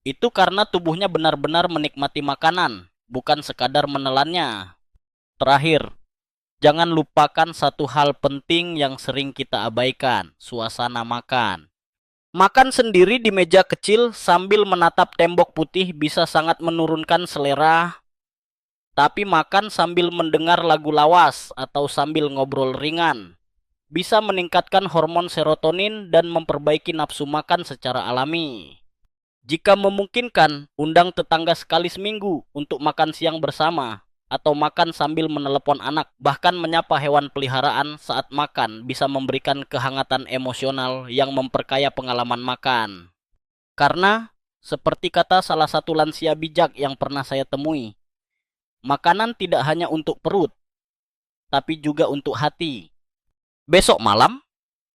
Itu karena tubuhnya benar-benar menikmati makanan, bukan sekadar menelannya. Terakhir, jangan lupakan satu hal penting yang sering kita abaikan, suasana makan. Makan sendiri di meja kecil sambil menatap tembok putih bisa sangat menurunkan selera, tapi makan sambil mendengar lagu lawas atau sambil ngobrol ringan bisa meningkatkan hormon serotonin dan memperbaiki nafsu makan secara alami. Jika memungkinkan, undang tetangga sekali seminggu untuk makan siang bersama, atau makan sambil menelepon anak, bahkan menyapa hewan peliharaan saat makan bisa memberikan kehangatan emosional yang memperkaya pengalaman makan. Karena, seperti kata salah satu lansia bijak yang pernah saya temui, makanan tidak hanya untuk perut, tapi juga untuk hati. Besok malam,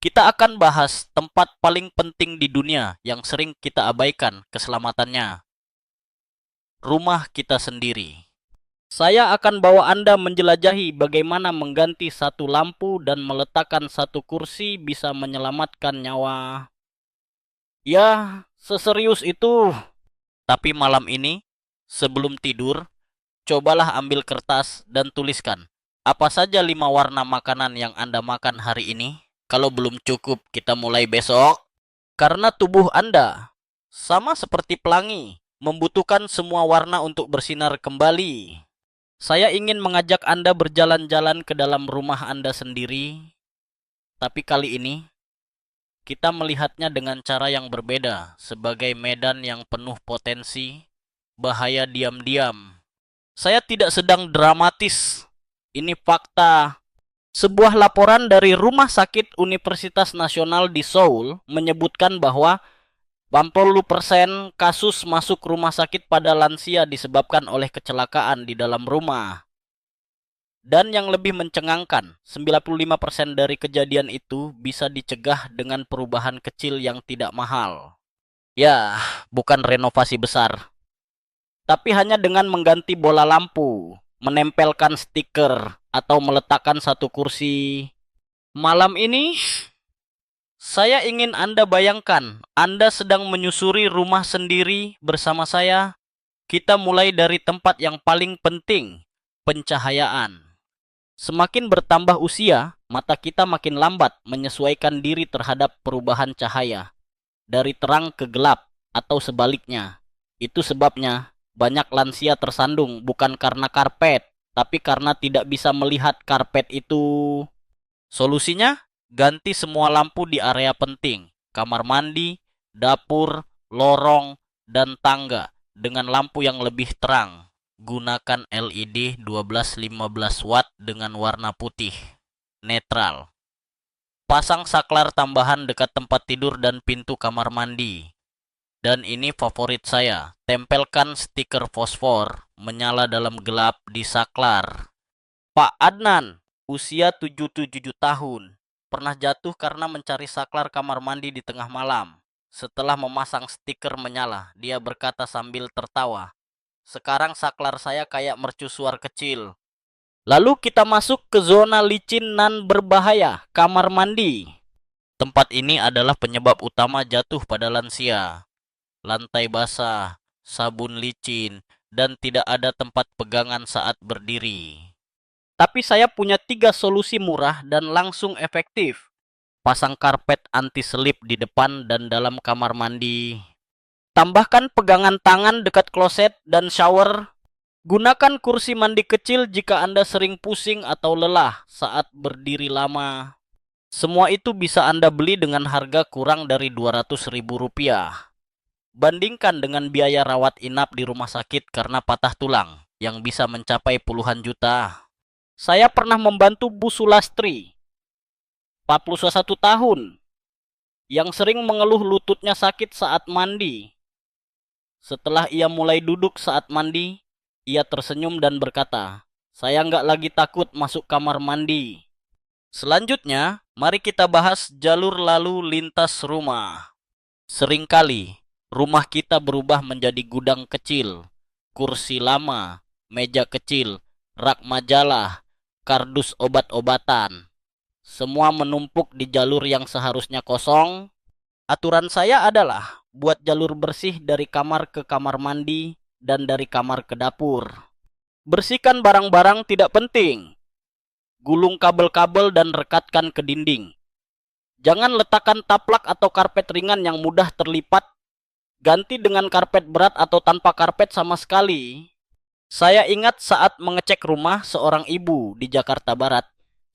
kita akan bahas tempat paling penting di dunia yang sering kita abaikan keselamatannya. Rumah kita sendiri. Saya akan bawa Anda menjelajahi bagaimana mengganti satu lampu dan meletakkan satu kursi bisa menyelamatkan nyawa. Ya, seserius itu. Tapi malam ini, sebelum tidur, cobalah ambil kertas dan tuliskan apa saja 5 warna makanan yang Anda makan hari ini. Kalau belum cukup, kita mulai besok. Karena tubuh Anda, sama seperti pelangi, membutuhkan semua warna untuk bersinar kembali. Saya ingin mengajak Anda berjalan-jalan ke dalam rumah Anda sendiri, tapi kali ini kita melihatnya dengan cara yang berbeda, sebagai medan yang penuh potensi, bahaya diam-diam. Saya tidak sedang dramatis, ini fakta. Sebuah laporan dari Rumah Sakit Universitas Nasional di Seoul menyebutkan bahwa 80% kasus masuk rumah sakit pada lansia disebabkan oleh kecelakaan di dalam rumah. Dan yang lebih mencengangkan, 95% dari kejadian itu bisa dicegah dengan perubahan kecil yang tidak mahal. Ya, bukan renovasi besar, tapi hanya dengan mengganti bola lampu, menempelkan stiker, atau meletakkan satu kursi. Malam ini, saya ingin Anda bayangkan, Anda sedang menyusuri rumah sendiri bersama saya. Kita mulai dari tempat yang paling penting, pencahayaan. Semakin bertambah usia, mata kita makin lambat menyesuaikan diri terhadap perubahan cahaya, dari terang ke gelap, atau sebaliknya. Itu sebabnya, banyak lansia tersandung bukan karena karpet, tapi karena tidak bisa melihat karpet itu. Solusinya, ganti semua lampu di area penting, kamar mandi, dapur, lorong, dan tangga dengan lampu yang lebih terang. Gunakan LED 12-15 watt dengan warna putih, netral. Pasang saklar tambahan dekat tempat tidur dan pintu kamar mandi. Dan ini favorit saya, tempelkan stiker fosfor menyala dalam gelap di saklar. Pak Adnan, usia 77 tahun, pernah jatuh karena mencari saklar kamar mandi di tengah malam. Setelah memasang stiker menyala, dia berkata sambil tertawa, "Sekarang saklar saya kayak mercusuar kecil." Lalu kita masuk ke zona licin nan berbahaya, kamar mandi. Tempat ini adalah penyebab utama jatuh pada lansia. Lantai basah, sabun licin, dan tidak ada tempat pegangan saat berdiri. Tapi saya punya 3 solusi murah dan langsung efektif. Pasang karpet anti-selip di depan dan dalam kamar mandi. Tambahkan pegangan tangan dekat kloset dan shower. Gunakan kursi mandi kecil jika Anda sering pusing atau lelah saat berdiri lama. Semua itu bisa Anda beli dengan harga kurang dari Rp200.000. Bandingkan dengan biaya rawat inap di rumah sakit karena patah tulang yang bisa mencapai puluhan juta. Saya pernah membantu Bu Sulastri. 41 tahun, yang sering mengeluh lututnya sakit saat mandi. Setelah ia mulai duduk saat mandi, ia tersenyum dan berkata, "Saya nggak lagi takut masuk kamar mandi." Selanjutnya, mari kita bahas jalur lalu lintas rumah. Seringkali, rumah kita berubah menjadi gudang kecil, kursi lama, meja kecil, rak majalah, kardus obat-obatan. Semua menumpuk di jalur yang seharusnya kosong. Aturan saya adalah buat jalur bersih dari kamar ke kamar mandi dan dari kamar ke dapur. Bersihkan barang-barang tidak penting. Gulung kabel-kabel dan rekatkan ke dinding. Jangan letakkan taplak atau karpet ringan yang mudah terlipat. Ganti dengan karpet berat atau tanpa karpet sama sekali. Saya ingat saat mengecek rumah seorang ibu di Jakarta Barat.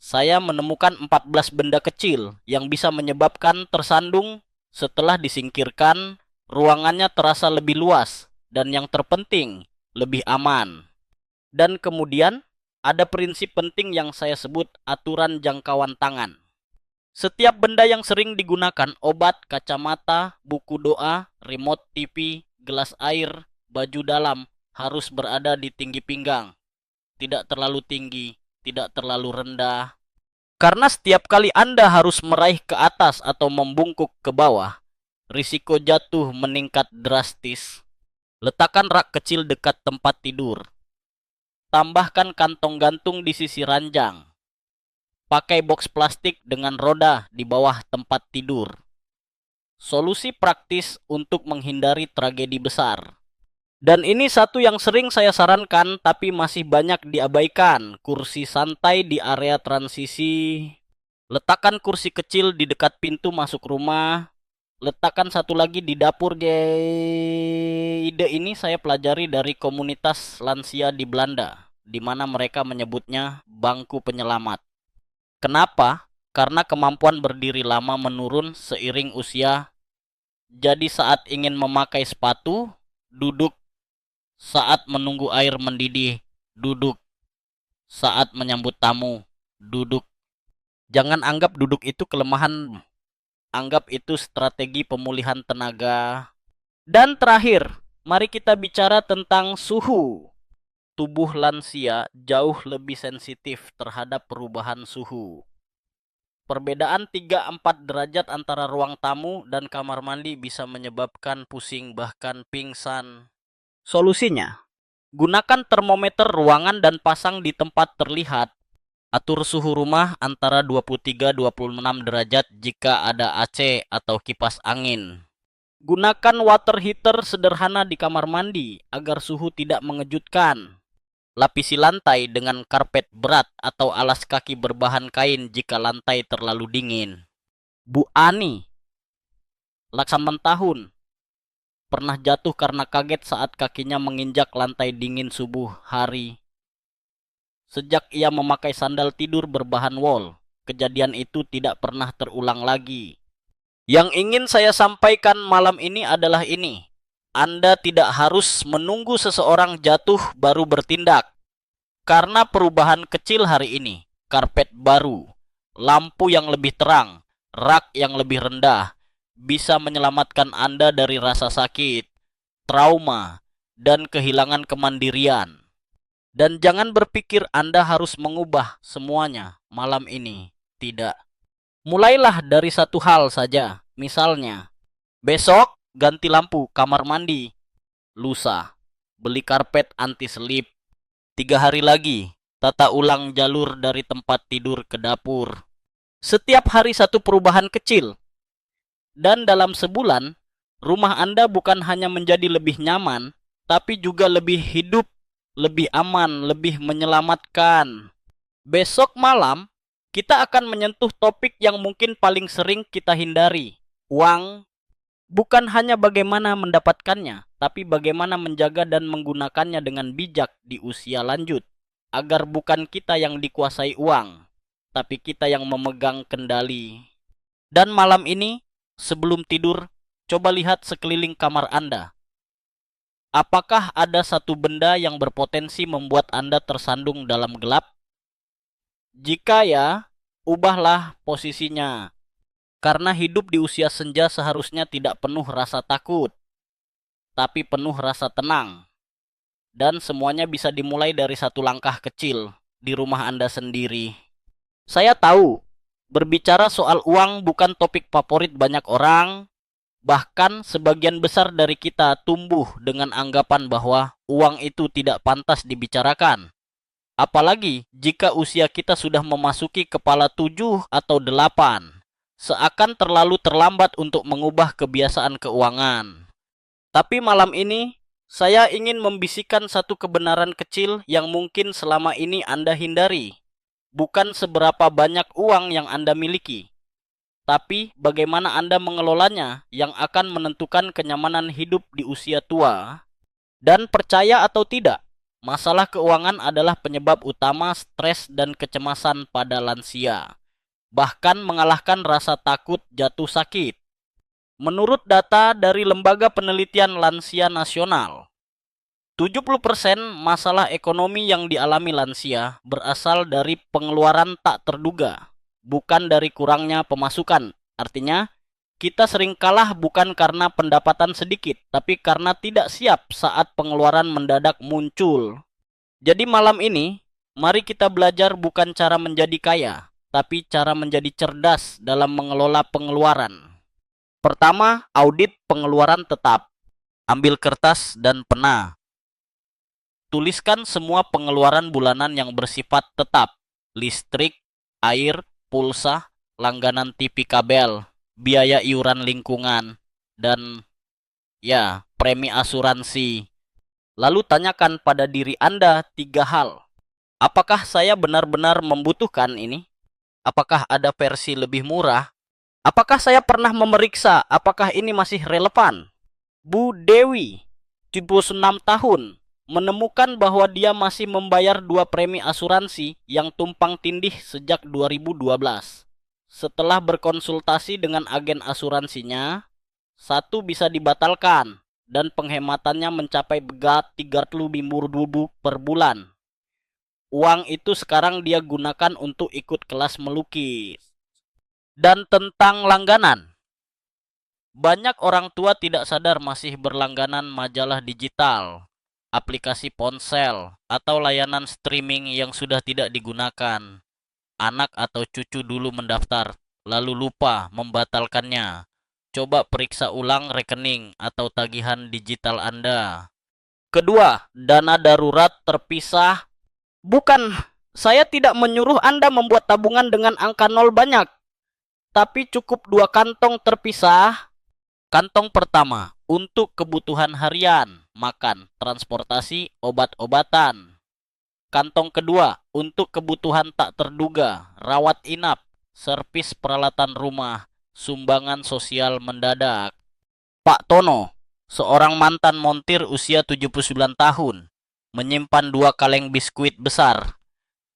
Saya menemukan 14 benda kecil yang bisa menyebabkan tersandung. Setelah disingkirkan, ruangannya terasa lebih luas dan yang terpenting, lebih aman. Dan kemudian, ada prinsip penting yang saya sebut aturan jangkauan tangan. Setiap benda yang sering digunakan, obat, kacamata, buku doa, remote TV, gelas air, baju dalam, harus berada di tinggi pinggang. Tidak terlalu tinggi, tidak terlalu rendah. Karena setiap kali Anda harus meraih ke atas atau membungkuk ke bawah, risiko jatuh meningkat drastis. Letakkan rak kecil dekat tempat tidur. Tambahkan kantong gantung di sisi ranjang. Pakai box plastik dengan roda di bawah tempat tidur. Solusi praktis untuk menghindari tragedi besar. Dan ini satu yang sering saya sarankan tapi masih banyak diabaikan. Kursi santai di area transisi. Letakkan kursi kecil di dekat pintu masuk rumah. Letakkan satu lagi di dapur. Ide ini saya pelajari dari komunitas lansia di Belanda, di mana mereka menyebutnya bangku penyelamat. Kenapa? Karena kemampuan berdiri lama menurun seiring usia. Jadi saat ingin memakai sepatu, duduk. Saat menunggu air mendidih, duduk. Saat menyambut tamu, duduk. Jangan anggap duduk itu kelemahan. Anggap itu strategi pemulihan tenaga. Dan terakhir, mari kita bicara tentang suhu. Tubuh lansia jauh lebih sensitif terhadap perubahan suhu. Perbedaan 3-4 derajat antara ruang tamu dan kamar mandi bisa menyebabkan pusing bahkan pingsan. Solusinya, gunakan termometer ruangan dan pasang di tempat terlihat. Atur suhu rumah antara 23-26 derajat jika ada AC atau kipas angin. Gunakan water heater sederhana di kamar mandi agar suhu tidak mengejutkan. Lapisi lantai dengan karpet berat atau alas kaki berbahan kain jika lantai terlalu dingin. Bu Ani, 8 tahun, pernah jatuh karena kaget saat kakinya menginjak lantai dingin subuh hari. Sejak ia memakai sandal tidur berbahan wol, kejadian itu tidak pernah terulang lagi. Yang ingin saya sampaikan malam ini adalah ini. Anda tidak harus menunggu seseorang jatuh baru bertindak. Karena perubahan kecil hari ini, karpet baru, lampu yang lebih terang, rak yang lebih rendah, bisa menyelamatkan Anda dari rasa sakit, trauma, dan kehilangan kemandirian. Dan jangan berpikir Anda harus mengubah semuanya malam ini. Tidak. Mulailah dari satu hal saja. Misalnya, besok ganti lampu kamar mandi. Lusa, beli karpet anti-selip. 3 hari lagi, tata ulang jalur dari tempat tidur ke dapur. Setiap hari satu perubahan kecil. Dan dalam sebulan, rumah Anda bukan hanya menjadi lebih nyaman, tapi juga lebih hidup, lebih aman, lebih menyelamatkan. Besok malam, kita akan menyentuh topik yang mungkin paling sering kita hindari. Uang, bukan hanya bagaimana mendapatkannya, tapi bagaimana menjaga dan menggunakannya dengan bijak di usia lanjut. Agar bukan kita yang dikuasai uang, tapi kita yang memegang kendali. Dan malam ini, sebelum tidur, coba lihat sekeliling kamar Anda. Apakah ada satu benda yang berpotensi membuat Anda tersandung dalam gelap? Jika ya, ubahlah posisinya. Karena hidup di usia senja seharusnya tidak penuh rasa takut, tapi penuh rasa tenang. Dan semuanya bisa dimulai dari satu langkah kecil di rumah Anda sendiri. Saya tahu, berbicara soal uang bukan topik favorit banyak orang. Bahkan sebagian besar dari kita tumbuh dengan anggapan bahwa uang itu tidak pantas dibicarakan. Apalagi jika usia kita sudah memasuki kepala 7 atau 8. Seakan terlalu terlambat untuk mengubah kebiasaan keuangan. Tapi malam ini, saya ingin membisikkan satu kebenaran kecil yang mungkin selama ini Anda hindari. Bukan seberapa banyak uang yang Anda miliki, tapi bagaimana Anda mengelolanya yang akan menentukan kenyamanan hidup di usia tua. Dan percaya atau tidak, masalah keuangan adalah penyebab utama stres dan kecemasan pada lansia. Bahkan mengalahkan rasa takut jatuh sakit. Menurut data dari Lembaga Penelitian Lansia Nasional, 70% masalah ekonomi yang dialami lansia berasal dari pengeluaran tak terduga, bukan dari kurangnya pemasukan. Artinya, kita sering kalah bukan karena pendapatan sedikit, tapi karena tidak siap saat pengeluaran mendadak muncul. Jadi malam ini, mari kita belajar bukan cara menjadi kaya, tapi cara menjadi cerdas dalam mengelola pengeluaran. Pertama, audit pengeluaran tetap. Ambil kertas dan pena. Tuliskan semua pengeluaran bulanan yang bersifat tetap. Listrik, air, pulsa, langganan TV kabel, biaya iuran lingkungan, dan ya, premi asuransi. Lalu tanyakan pada diri Anda 3 hal. Apakah saya benar-benar membutuhkan ini? Apakah ada versi lebih murah? Apakah saya pernah memeriksa apakah ini masih relevan? Bu Dewi, 76 tahun, menemukan bahwa dia masih membayar 2 premi asuransi yang tumpang tindih sejak 2012. Setelah berkonsultasi dengan agen asuransinya, 1 bisa dibatalkan dan penghematannya mencapai begat 30.000 per bulan. Uang itu sekarang dia gunakan untuk ikut kelas melukis. Dan tentang langganan, banyak orang tua tidak sadar masih berlangganan majalah digital, aplikasi ponsel, atau layanan streaming yang sudah tidak digunakan. Anak atau cucu dulu mendaftar, lalu lupa membatalkannya. Coba periksa ulang rekening atau tagihan digital Anda. Kedua, dana darurat terpisah. Bukan, saya tidak menyuruh Anda membuat tabungan dengan angka 0 banyak, tapi cukup 2 kantong terpisah. Kantong pertama, untuk kebutuhan harian, makan, transportasi, obat-obatan. Kantong kedua, untuk kebutuhan tak terduga, rawat inap, servis peralatan rumah, sumbangan sosial mendadak. Pak Tono, seorang mantan montir usia 79 tahun, menyimpan 2 kaleng biskuit besar.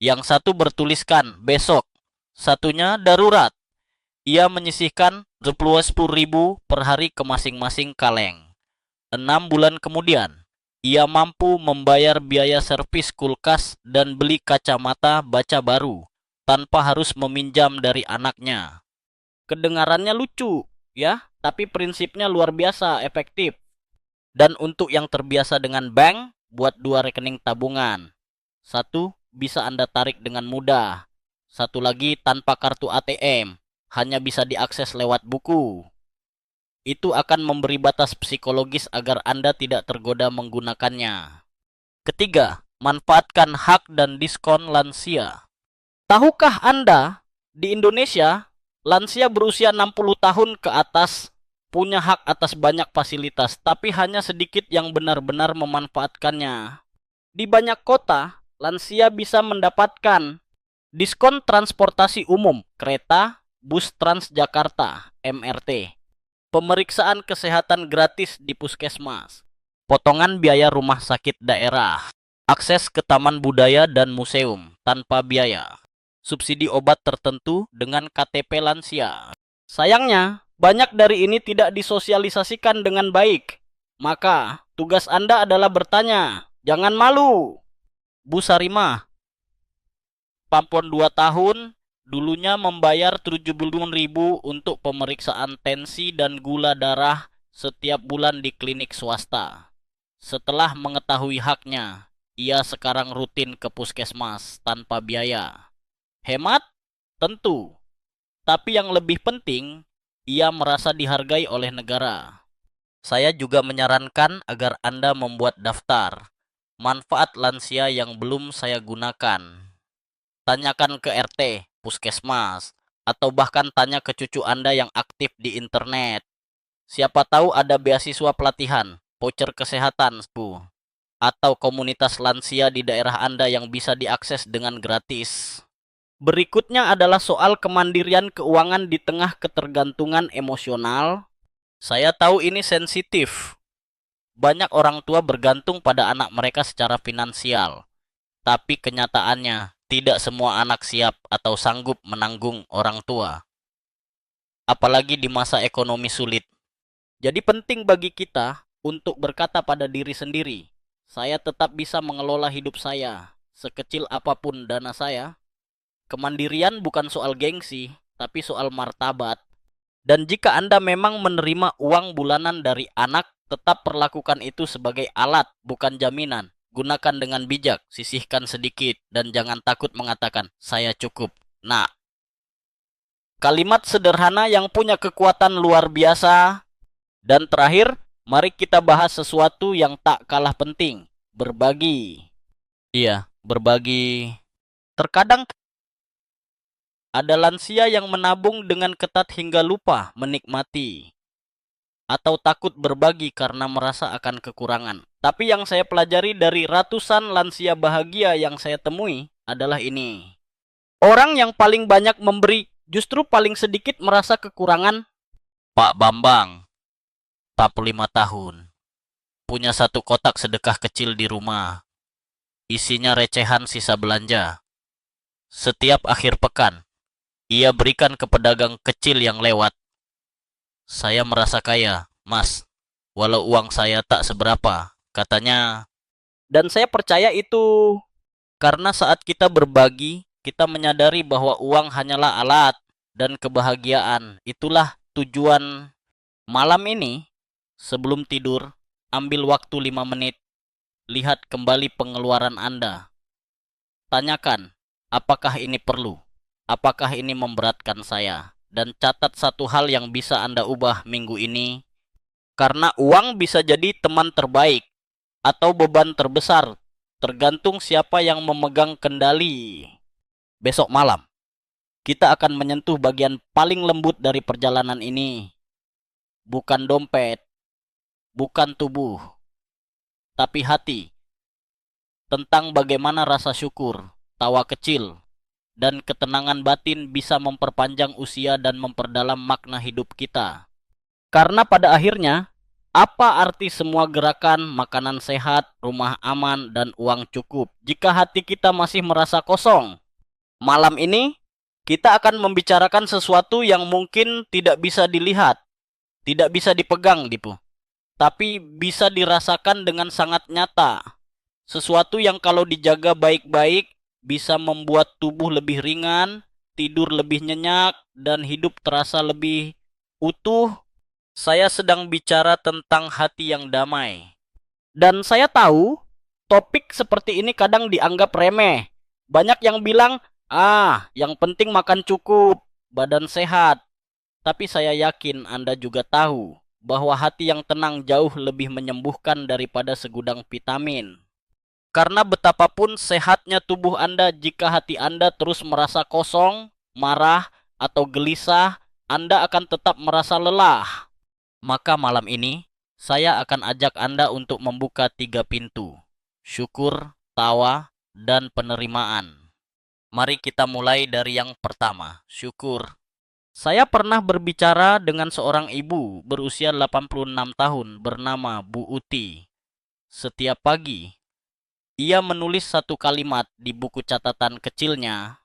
Yang satu bertuliskan besok, satunya darurat. Ia menyisihkan 10.000 per hari ke masing-masing kaleng. 6 bulan kemudian, ia mampu membayar biaya servis kulkas dan beli kacamata baca baru tanpa harus meminjam dari anaknya. Kedengarannya lucu, ya, tapi prinsipnya luar biasa efektif. Dan untuk yang terbiasa dengan bank, buat 2 rekening tabungan. 1 bisa Anda tarik dengan mudah. 1 lagi tanpa kartu ATM. Hanya bisa diakses lewat buku. Itu akan memberi batas psikologis agar Anda tidak tergoda menggunakannya. Ketiga, manfaatkan hak dan diskon lansia. Tahukah Anda, di Indonesia, lansia berusia 60 tahun ke atas punya hak atas banyak fasilitas, tapi hanya sedikit yang benar-benar memanfaatkannya. Di banyak kota, lansia bisa mendapatkan diskon transportasi umum, kereta, bus Transjakarta, MRT, pemeriksaan kesehatan gratis di puskesmas, potongan biaya rumah sakit daerah, akses ke taman budaya dan museum tanpa biaya, subsidi obat tertentu dengan KTP lansia. Sayangnya, banyak dari ini tidak disosialisasikan dengan baik. Maka, tugas Anda adalah bertanya, jangan malu. Bu Sarimah, Pampon 2 tahun, Dulunya membayar 70.000 untuk pemeriksaan tensi dan gula darah setiap bulan di klinik swasta. Setelah mengetahui haknya, ia sekarang rutin ke puskesmas tanpa biaya. Hemat? Tentu. Tapi yang lebih penting, ia merasa dihargai oleh negara. Saya juga menyarankan agar Anda membuat daftar manfaat lansia yang belum saya gunakan. Tanyakan ke RT, puskesmas, atau bahkan tanya ke cucu Anda yang aktif di internet. Siapa tahu ada beasiswa pelatihan, voucher kesehatan, Bu, atau komunitas lansia di daerah Anda yang bisa diakses dengan gratis. Berikutnya adalah soal kemandirian keuangan di tengah ketergantungan emosional. Saya tahu ini sensitif. Banyak orang tua bergantung pada anak mereka secara finansial. Tapi kenyataannya, tidak semua anak siap atau sanggup menanggung orang tua. Apalagi di masa ekonomi sulit. Jadi penting bagi kita untuk berkata pada diri sendiri, saya tetap bisa mengelola hidup saya, sekecil apapun dana saya. Kemandirian bukan soal gengsi, tapi soal martabat. Dan jika Anda memang menerima uang bulanan dari anak, tetap perlakukan itu sebagai alat, bukan jaminan. Gunakan dengan bijak, sisihkan sedikit, dan jangan takut mengatakan, saya cukup. Nah, kalimat sederhana yang punya kekuatan luar biasa. Dan terakhir, mari kita bahas sesuatu yang tak kalah penting, berbagi. Iya, berbagi. Terkadang ada lansia yang menabung dengan ketat hingga lupa menikmati, atau takut berbagi karena merasa akan kekurangan. Tapi yang saya pelajari dari ratusan lansia bahagia yang saya temui adalah ini. Orang yang paling banyak memberi justru paling sedikit merasa kekurangan. Pak Bambang, 45 tahun, punya satu kotak sedekah kecil di rumah. Isinya recehan sisa belanja. Setiap akhir pekan, ia berikan ke pedagang kecil yang lewat. Saya merasa kaya, Mas, walau uang saya tak seberapa, katanya. Dan saya percaya itu karena saat kita berbagi, kita menyadari bahwa uang hanyalah alat dan kebahagiaan. Itulah tujuan malam ini. Sebelum tidur, ambil waktu 5 menit, lihat kembali pengeluaran Anda. Tanyakan, apakah ini perlu? Apakah ini memberatkan saya? Dan catat satu hal yang bisa Anda ubah minggu ini. Karena uang bisa jadi teman terbaik atau beban terbesar, tergantung siapa yang memegang kendali. Besok malam, kita akan menyentuh bagian paling lembut dari perjalanan ini. Bukan dompet, bukan tubuh, tapi hati. Tentang bagaimana rasa syukur, tawa kecil, dan ketenangan batin bisa memperpanjang usia dan memperdalam makna hidup kita. Karena pada akhirnya, apa arti semua gerakan, makanan sehat, rumah aman, dan uang cukup jika hati kita masih merasa kosong? Malam ini, kita akan membicarakan sesuatu yang mungkin tidak bisa dilihat, tidak bisa dipegang, Dipu, tapi bisa dirasakan dengan sangat nyata. Sesuatu yang kalau dijaga baik-baik bisa membuat tubuh lebih ringan, tidur lebih nyenyak, dan hidup terasa lebih utuh. Saya sedang bicara tentang hati yang damai. Dan saya tahu, topik seperti ini kadang dianggap remeh. Banyak yang bilang, yang penting makan cukup, badan sehat. Tapi saya yakin Anda juga tahu bahwa hati yang tenang jauh lebih menyembuhkan daripada segudang vitamin. Karena betapapun sehatnya tubuh Anda, jika hati Anda terus merasa kosong, marah, atau gelisah, Anda akan tetap merasa lelah. Maka malam ini, saya akan ajak Anda untuk membuka 3 pintu. Syukur, tawa, dan penerimaan. Mari kita mulai dari yang pertama, syukur. Saya pernah berbicara dengan seorang ibu berusia 86 tahun bernama Bu Uti. Setiap pagi, ia menulis satu kalimat di buku catatan kecilnya.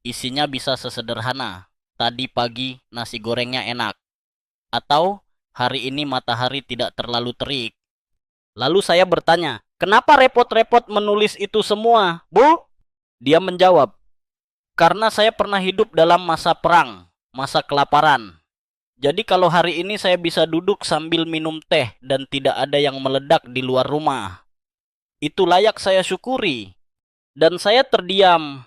Isinya bisa sesederhana, tadi pagi nasi gorengnya enak. Atau, hari ini matahari tidak terlalu terik. Lalu saya bertanya, kenapa repot-repot menulis itu semua, Bu? Dia menjawab, Karena saya pernah hidup dalam masa perang, masa kelaparan. Jadi kalau hari ini saya bisa duduk sambil minum teh dan tidak ada yang meledak di luar rumah, itu layak saya syukuri. Dan saya terdiam.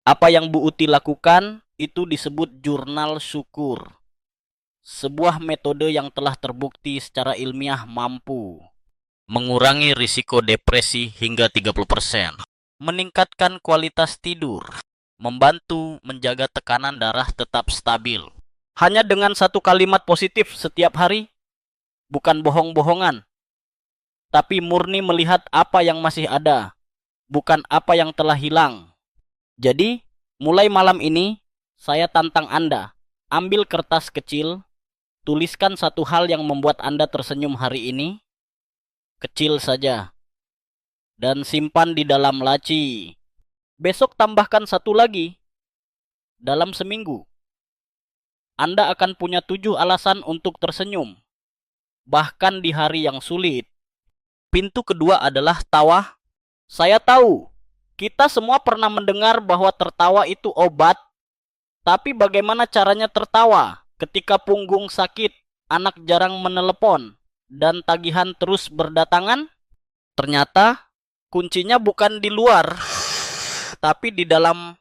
Apa yang Bu Uti lakukan itu disebut jurnal syukur. Sebuah metode yang telah terbukti secara ilmiah mampu mengurangi risiko depresi hingga 30%, meningkatkan kualitas tidur, membantu menjaga tekanan darah tetap stabil. Hanya dengan satu kalimat positif setiap hari, bukan bohong-bohongan, tapi murni melihat apa yang masih ada, bukan apa yang telah hilang. Jadi, mulai malam ini, saya tantang Anda. Ambil kertas kecil, tuliskan satu hal yang membuat Anda tersenyum hari ini, kecil saja, dan simpan di dalam laci. Besok tambahkan satu lagi. Dalam seminggu, Anda akan punya 7 alasan untuk tersenyum, bahkan di hari yang sulit. Pintu kedua adalah tawa. Saya tahu, kita semua pernah mendengar bahwa tertawa itu obat, tapi bagaimana caranya tertawa ketika punggung sakit, anak jarang menelepon, dan tagihan terus berdatangan? Ternyata kuncinya bukan di luar, tapi di dalam.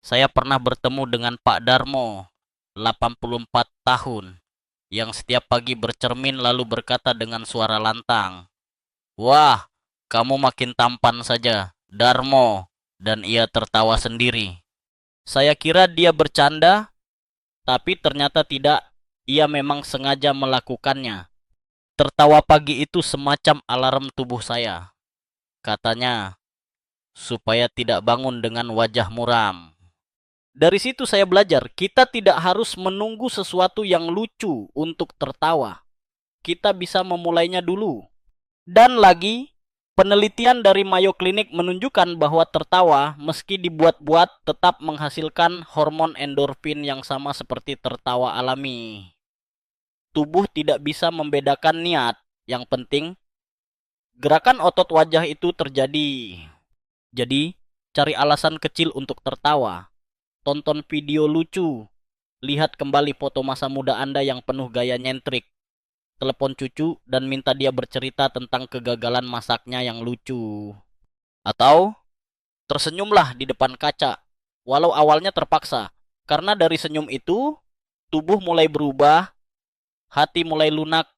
Saya pernah bertemu dengan Pak Darmo, 84 tahun, yang setiap pagi bercermin lalu berkata dengan suara lantang, "Wah, kamu makin tampan saja, Darmo." Dan ia tertawa sendiri. Saya kira dia bercanda, tapi ternyata tidak. Ia memang sengaja melakukannya. Tertawa pagi itu semacam alarm tubuh saya. Katanya, supaya tidak bangun dengan wajah muram. Dari situ saya belajar, kita tidak harus menunggu sesuatu yang lucu untuk tertawa. Kita bisa memulainya dulu. Dan lagi, penelitian dari Mayo Clinic menunjukkan bahwa tertawa meski dibuat-buat tetap menghasilkan hormon endorfin yang sama seperti tertawa alami. Tubuh tidak bisa membedakan niat. Yang penting, gerakan otot wajah itu terjadi. Jadi, cari alasan kecil untuk tertawa. Tonton video lucu. Lihat kembali foto masa muda Anda yang penuh gaya nyentrik. Telepon cucu dan minta dia bercerita tentang kegagalan masaknya yang lucu. Atau tersenyumlah di depan kaca, walau awalnya terpaksa. Karena dari senyum itu, tubuh mulai berubah, hati mulai lunak,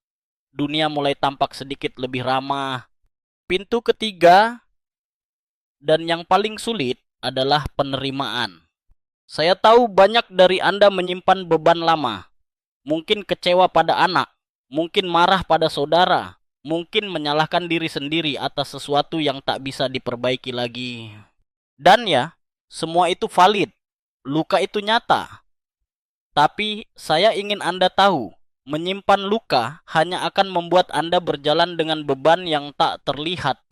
dunia mulai tampak sedikit lebih ramah. Pintu ketiga dan yang paling sulit adalah penerimaan. Saya tahu banyak dari Anda menyimpan beban lama. Mungkin kecewa pada anak, mungkin marah pada saudara, mungkin menyalahkan diri sendiri atas sesuatu yang tak bisa diperbaiki lagi. Dan ya, semua itu valid. Luka itu nyata. Tapi saya ingin Anda tahu, menyimpan luka hanya akan membuat Anda berjalan dengan beban yang tak terlihat.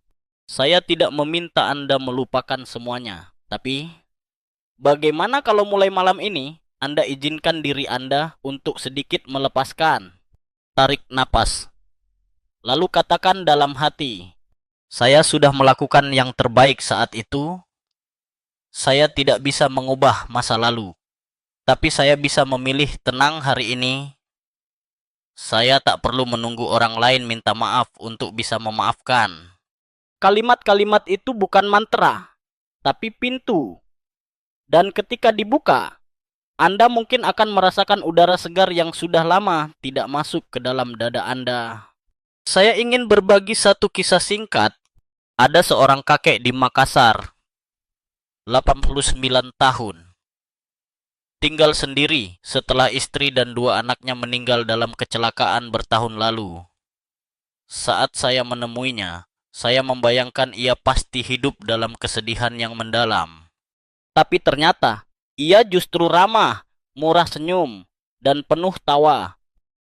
Saya tidak meminta Anda melupakan semuanya, tapi bagaimana kalau mulai malam ini Anda izinkan diri Anda untuk sedikit melepaskan? Tarik napas. Lalu katakan dalam hati, saya sudah melakukan yang terbaik saat itu. Saya tidak bisa mengubah masa lalu, tapi saya bisa memilih tenang hari ini. Saya tak perlu menunggu orang lain minta maaf untuk bisa memaafkan. Kalimat-kalimat itu bukan mantra, tapi pintu. Dan ketika dibuka, Anda mungkin akan merasakan udara segar yang sudah lama tidak masuk ke dalam dada Anda. Saya ingin berbagi satu kisah singkat. Ada seorang kakek di Makassar, 89 tahun. Tinggal sendiri setelah istri dan 2 anaknya meninggal dalam kecelakaan bertahun lalu. Saat saya menemuinya, saya membayangkan ia pasti hidup dalam kesedihan yang mendalam. Tapi ternyata, ia justru ramah, murah senyum, dan penuh tawa.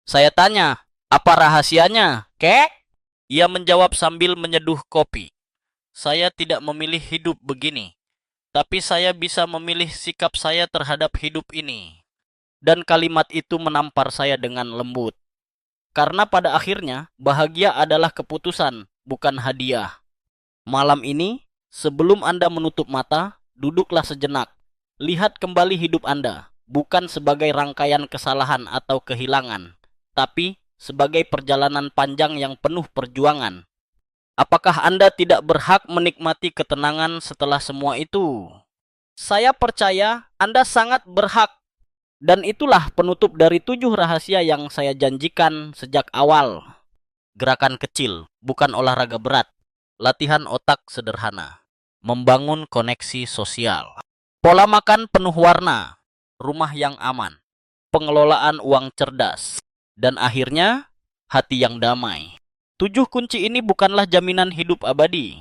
Saya tanya, apa rahasianya, kek? Ia menjawab sambil menyeduh kopi. Saya tidak memilih hidup begini, tapi saya bisa memilih sikap saya terhadap hidup ini. Dan kalimat itu menampar saya dengan lembut. Karena pada akhirnya, bahagia adalah keputusan, bukan hadiah. Malam ini, sebelum Anda menutup mata, duduklah sejenak. Lihat kembali hidup Anda, bukan sebagai rangkaian kesalahan atau kehilangan, tapi sebagai perjalanan panjang yang penuh perjuangan. Apakah Anda tidak berhak menikmati ketenangan setelah semua itu? Saya percaya Anda sangat berhak. Dan itulah penutup dari 7 rahasia yang saya janjikan sejak awal. Gerakan kecil, bukan olahraga berat. Latihan otak sederhana. Membangun koneksi sosial. Pola makan penuh warna. Rumah yang aman. Pengelolaan uang cerdas. Dan akhirnya, hati yang damai. 7 kunci ini bukanlah jaminan hidup abadi.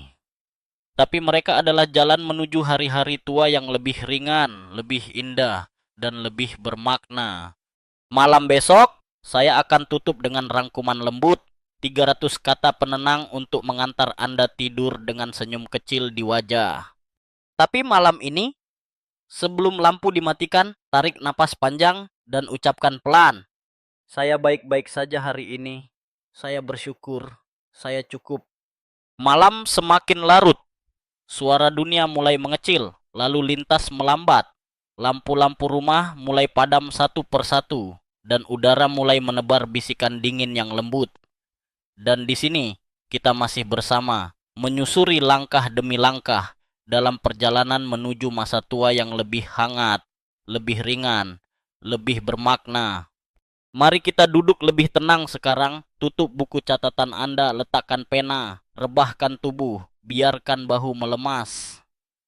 Tapi mereka adalah jalan menuju hari-hari tua yang lebih ringan, lebih indah, dan lebih bermakna. Malam besok, saya akan tutup dengan rangkuman lembut, 300 kata penenang untuk mengantar Anda tidur dengan senyum kecil di wajah. Tapi malam ini, sebelum lampu dimatikan, tarik napas panjang dan ucapkan pelan. Saya baik-baik saja hari ini. Saya bersyukur. Saya cukup. Malam semakin larut. Suara dunia mulai mengecil, lalu lintas melambat. Lampu-lampu rumah mulai padam satu persatu, dan udara mulai menebar bisikan dingin yang lembut. Dan di sini, kita masih bersama, menyusuri langkah demi langkah, dalam perjalanan menuju masa tua yang lebih hangat, lebih ringan, lebih bermakna. Mari kita duduk lebih tenang sekarang, tutup buku catatan Anda, letakkan pena, rebahkan tubuh, biarkan bahu melemas.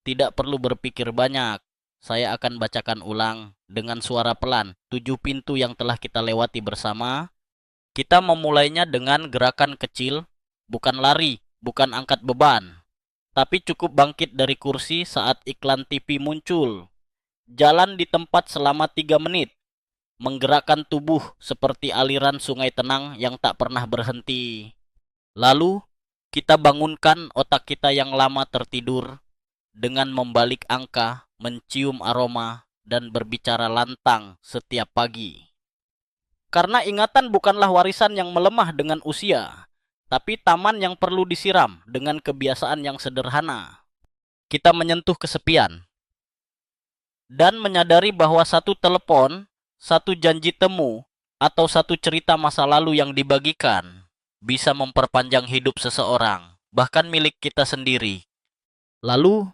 Tidak perlu berpikir banyak. Saya akan bacakan ulang dengan suara pelan 7 pintu yang telah kita lewati bersama. Kita memulainya dengan gerakan kecil, bukan lari, bukan angkat beban. Tapi cukup bangkit dari kursi saat iklan TV muncul. Jalan di tempat selama 3 menit. Menggerakkan tubuh seperti aliran sungai tenang yang tak pernah berhenti. Lalu, kita bangunkan otak kita yang lama tertidur dengan membalik angka, mencium aroma, dan berbicara lantang setiap pagi. Karena ingatan bukanlah warisan yang melemah dengan usia, tapi taman yang perlu disiram dengan kebiasaan yang sederhana. Kita menyentuh kesepian dan menyadari bahwa satu telepon, satu janji temu, atau satu cerita masa lalu yang dibagikan bisa memperpanjang hidup seseorang, bahkan milik kita sendiri. Lalu,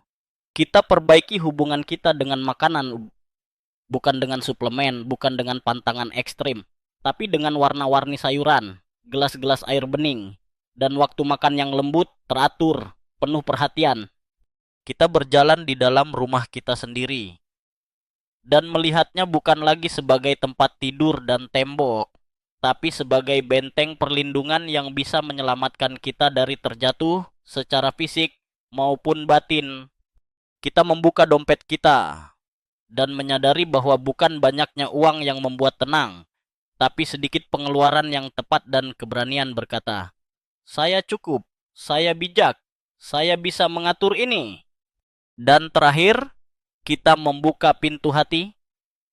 kita perbaiki hubungan kita dengan makanan, bukan dengan suplemen, bukan dengan pantangan ekstrim, tapi dengan warna-warni sayuran, gelas-gelas air bening, dan waktu makan yang lembut, teratur, penuh perhatian. Kita berjalan di dalam rumah kita sendiri, dan melihatnya bukan lagi sebagai tempat tidur dan tembok, tapi sebagai benteng perlindungan yang bisa menyelamatkan kita dari terjatuh secara fisik maupun batin. Kita membuka dompet kita dan menyadari bahwa bukan banyaknya uang yang membuat tenang, tapi sedikit pengeluaran yang tepat dan keberanian berkata, "Saya cukup, saya bijak, saya bisa mengatur ini." Dan terakhir, kita membuka pintu hati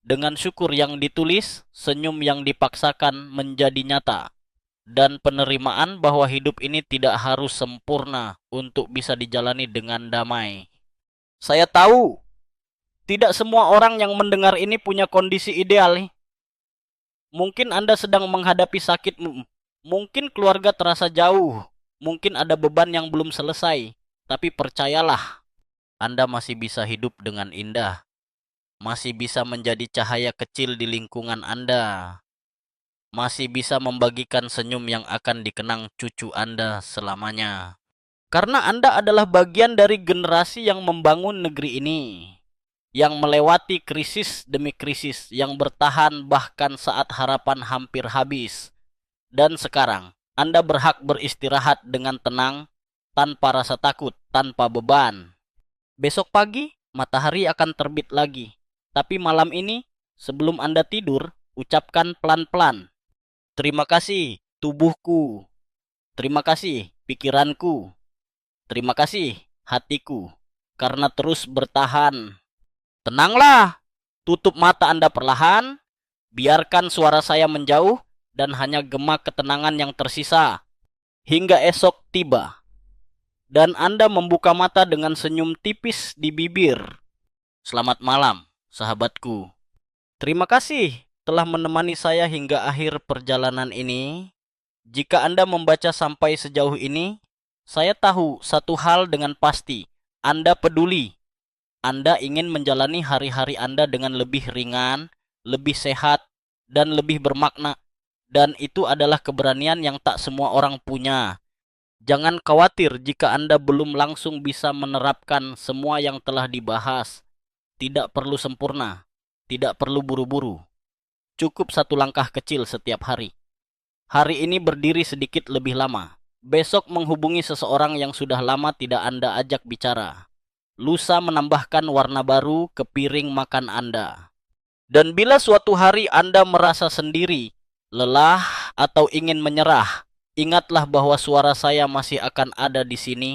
dengan syukur yang ditulis, senyum yang dipaksakan menjadi nyata, dan penerimaan bahwa hidup ini tidak harus sempurna untuk bisa dijalani dengan damai. Saya tahu, tidak semua orang yang mendengar ini punya kondisi ideal. Mungkin Anda sedang menghadapi sakit, mungkin keluarga terasa jauh, mungkin ada beban yang belum selesai, tapi percayalah, Anda masih bisa hidup dengan indah, masih bisa menjadi cahaya kecil di lingkungan Anda, masih bisa membagikan senyum yang akan dikenang cucu Anda selamanya. Karena Anda adalah bagian dari generasi yang membangun negeri ini, yang melewati krisis demi krisis, yang bertahan bahkan saat harapan hampir habis. Dan sekarang, Anda berhak beristirahat dengan tenang, tanpa rasa takut, tanpa beban. Besok pagi, matahari akan terbit lagi. Tapi malam ini, sebelum Anda tidur, ucapkan pelan-pelan, "Terima kasih, tubuhku. Terima kasih, pikiranku. Terima kasih, hatiku. Karena terus bertahan." Tenanglah, tutup mata Anda perlahan, biarkan suara saya menjauh, dan hanya gema ketenangan yang tersisa. Hingga esok tiba, dan Anda membuka mata dengan senyum tipis di bibir. Selamat malam. sahabatku. Terima kasih telah menemani saya hingga akhir perjalanan ini. Jika Anda membaca sampai sejauh ini, saya tahu satu hal dengan pasti. Anda peduli. Anda ingin menjalani hari-hari Anda dengan lebih ringan, lebih sehat, dan lebih bermakna. Dan itu adalah keberanian yang tak semua orang punya. Jangan khawatir jika Anda belum langsung bisa menerapkan semua yang telah dibahas. Tidak perlu sempurna, tidak perlu buru-buru. Cukup satu langkah kecil setiap hari. Hari ini berdiri sedikit lebih lama. Besok menghubungi seseorang yang sudah lama tidak Anda ajak bicara. Lusa menambahkan warna baru ke piring makan Anda. Dan bila suatu hari Anda merasa sendiri, lelah, atau ingin menyerah, ingatlah bahwa suara saya masih akan ada di sini.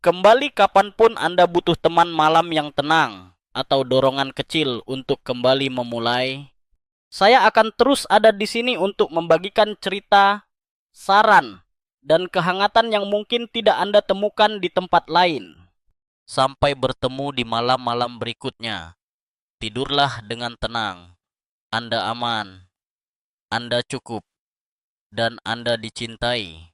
Kembali kapanpun Anda butuh teman malam yang tenang, atau dorongan kecil untuk kembali memulai. Saya akan terus ada di sini untuk membagikan cerita, saran, dan kehangatan yang mungkin tidak Anda temukan di tempat lain. Sampai bertemu di malam-malam berikutnya. Tidurlah dengan tenang. Anda aman, Anda cukup, dan Anda dicintai.